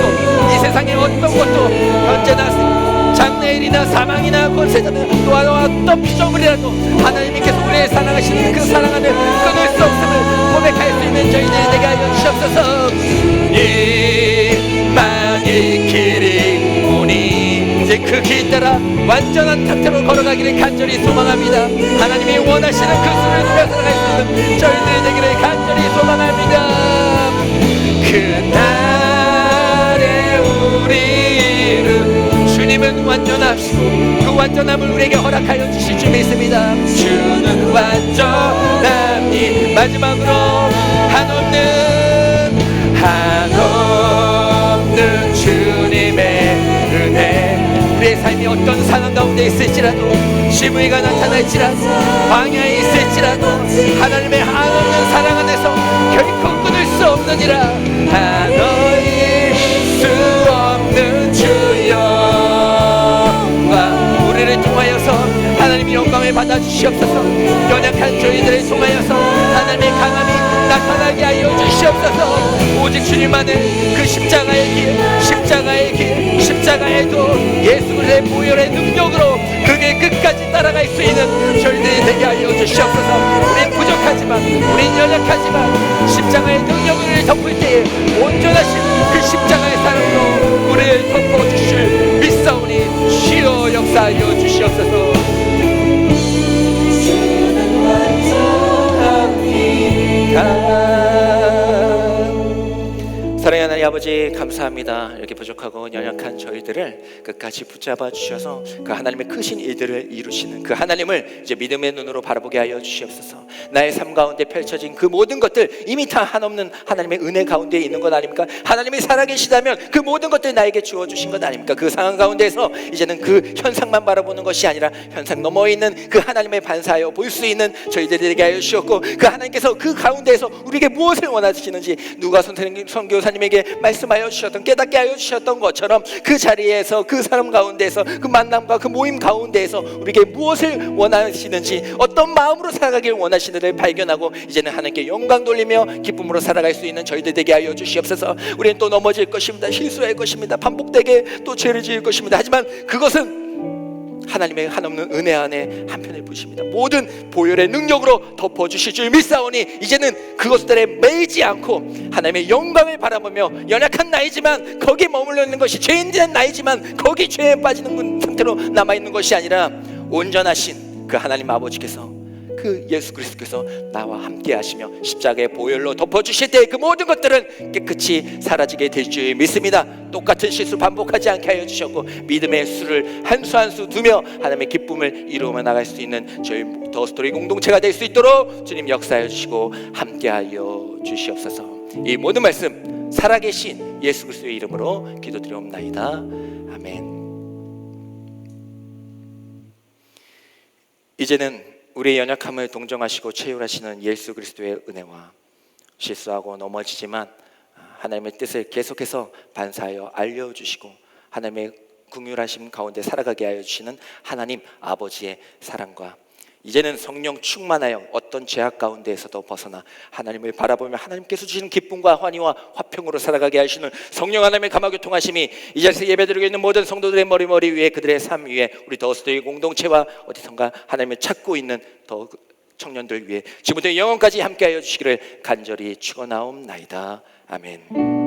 이 세상의 어떤 것도 언제나 장래일이나 사망이나 권세자나 또한 어떤 피조물이라도 하나님께서 우리를 사랑하시는 그 사랑을 끊을 수 없음을 고백할 수 있는 저희들이 되게 하여 주시옵소서. 이만이 길이 오니 이제 그 길 따라 완전한 상태로 걸어가기를 간절히 소망합니다. 하나님이 원하시는 그 수를 누려 살아갈 수 있는 저희들이 되기를 간절히 소망합니다. 그날에 우리 이름 주님은 완전하시고 그 완전함을 우리에게 허락하여 주실 줄 믿습니다. 주는 완전함이 마지막으로 한없는 주님의 은혜. 우리의 삶이 어떤 상황 가운데 있을지라도 시무이가 나타날지라도 광야에 있을지라도 하나님의 한없는 사랑 안에서 결코 끊을 수 없느니라. 한어일 수 없는 주여 우리를 통하여서 하나님이 영광을 받아주시옵소서. 연약한 저희들을 통하여서 하나님의 강함이 나타나게 하여 주시옵소서. 오직 주님만의 그 십자가의 길, 십자가의 길, 십자가에도 예수 그리스도의 보혈의 능력으로 그 길 끝까지 따라갈 수 있는 저희들이 되게 하여 주시옵소서. 우린 부족하지만, 우린 연약하지만 십자가의 능력을 덮을 때에 온전하신 그 십자가의 사랑으로 우리를 덮어주실 믿사오니 주여 역사하여 주시옵소서. 사랑하는 하나님 아버지 감사합니다. 이렇게 부족하고 연약한 저희들을 끝까지 붙잡아 주셔서 그 하나님의 크신 일들을 이루시는 그 하나님을 이제 믿음의 눈으로 바라보게 하여 주시옵소서. 나의 삶 가운데 펼쳐진 그 모든 것들 이미 다 한없는 하나님의 은혜 가운데 있는 것 아닙니까? 하나님이 살아계시다면 그 모든 것들 나에게 주어주신 것 아닙니까? 그 상황 가운데서 이제는 그 현상만 바라보는 것이 아니라 현상 너머에 있는 그 하나님의 반사하여 볼 수 있는 저희들이 되게 하여 주셨고, 그 하나님께서 그 가운데에서 우리에게 무엇을 원하시는지 누가 선교사님에게 말씀하여 주셨던, 깨닫게 하여 주셨던 것처럼 그 자리에서 그 사람 가운데서 그 만남과 그 모임 가운데에서 우리에게 무엇을 원하시는지, 어떤 마음으로 살아가길 원하시는지를 발견하고 이제는 하나님께 영광 돌리며 기쁨으로 살아갈 수 있는 저희들 되게 하여 주시옵소서. 우리는 또 넘어질 것입니다. 실수할 것입니다. 반복되게 또 죄를 지을 것입니다. 하지만 그것은 하나님의 한없는 은혜 안에 한편을 보십니다. 모든 보혈의 능력으로 덮어주실 줄 믿사오니 이제는 그것들에 매이지 않고 하나님의 영광을 바라보며, 연약한 나이지만 거기 머물러 있는 것이, 죄인된 나이지만 거기 죄에 빠지는 상태로 남아있는 것이 아니라 온전하신 그 하나님 아버지께서, 그 예수 그리스도께서 나와 함께 하시며 십자가의 보혈로 덮어주실 때 그 모든 것들은 깨끗이 사라지게 될 줄 믿습니다. 똑같은 실수 반복하지 않게 하여 주셨고 믿음의 수를 한 수 한 수 두며 하나님의 기쁨을 이루어 나갈 수 있는 저희 더스토리 공동체가 될 수 있도록 주님 역사해 주시고 함께 하여 주시옵소서. 이 모든 말씀 살아계신 예수 그리스도의 이름으로 기도드리옵나이다. 아멘. 이제는 우리의 연약함을 동정하시고 체휼하시는 예수 그리스도의 은혜와 실수하고 넘어지지만 하나님의 뜻을 계속해서 반사하여 알려주시고 하나님의 긍휼하심 가운데 살아가게 하여 주시는 하나님 아버지의 사랑과 이제는 성령 충만하여 어떤 죄악 가운데에서도 벗어나 하나님을 바라보며 하나님께서 주시는 기쁨과 환희와 화평으로 살아가게 하시는 성령 하나님의 감화교통하심이 이 자리에서 예배드리고 있는 모든 성도들의 머리 위에, 그들의 삶 위에, 우리 더스토리 공동체와 어디선가 하나님을 찾고 있는 더 청년들 위해 지금부터 영원까지 함께하여 주시기를 간절히 축원하옵나이다. 아멘.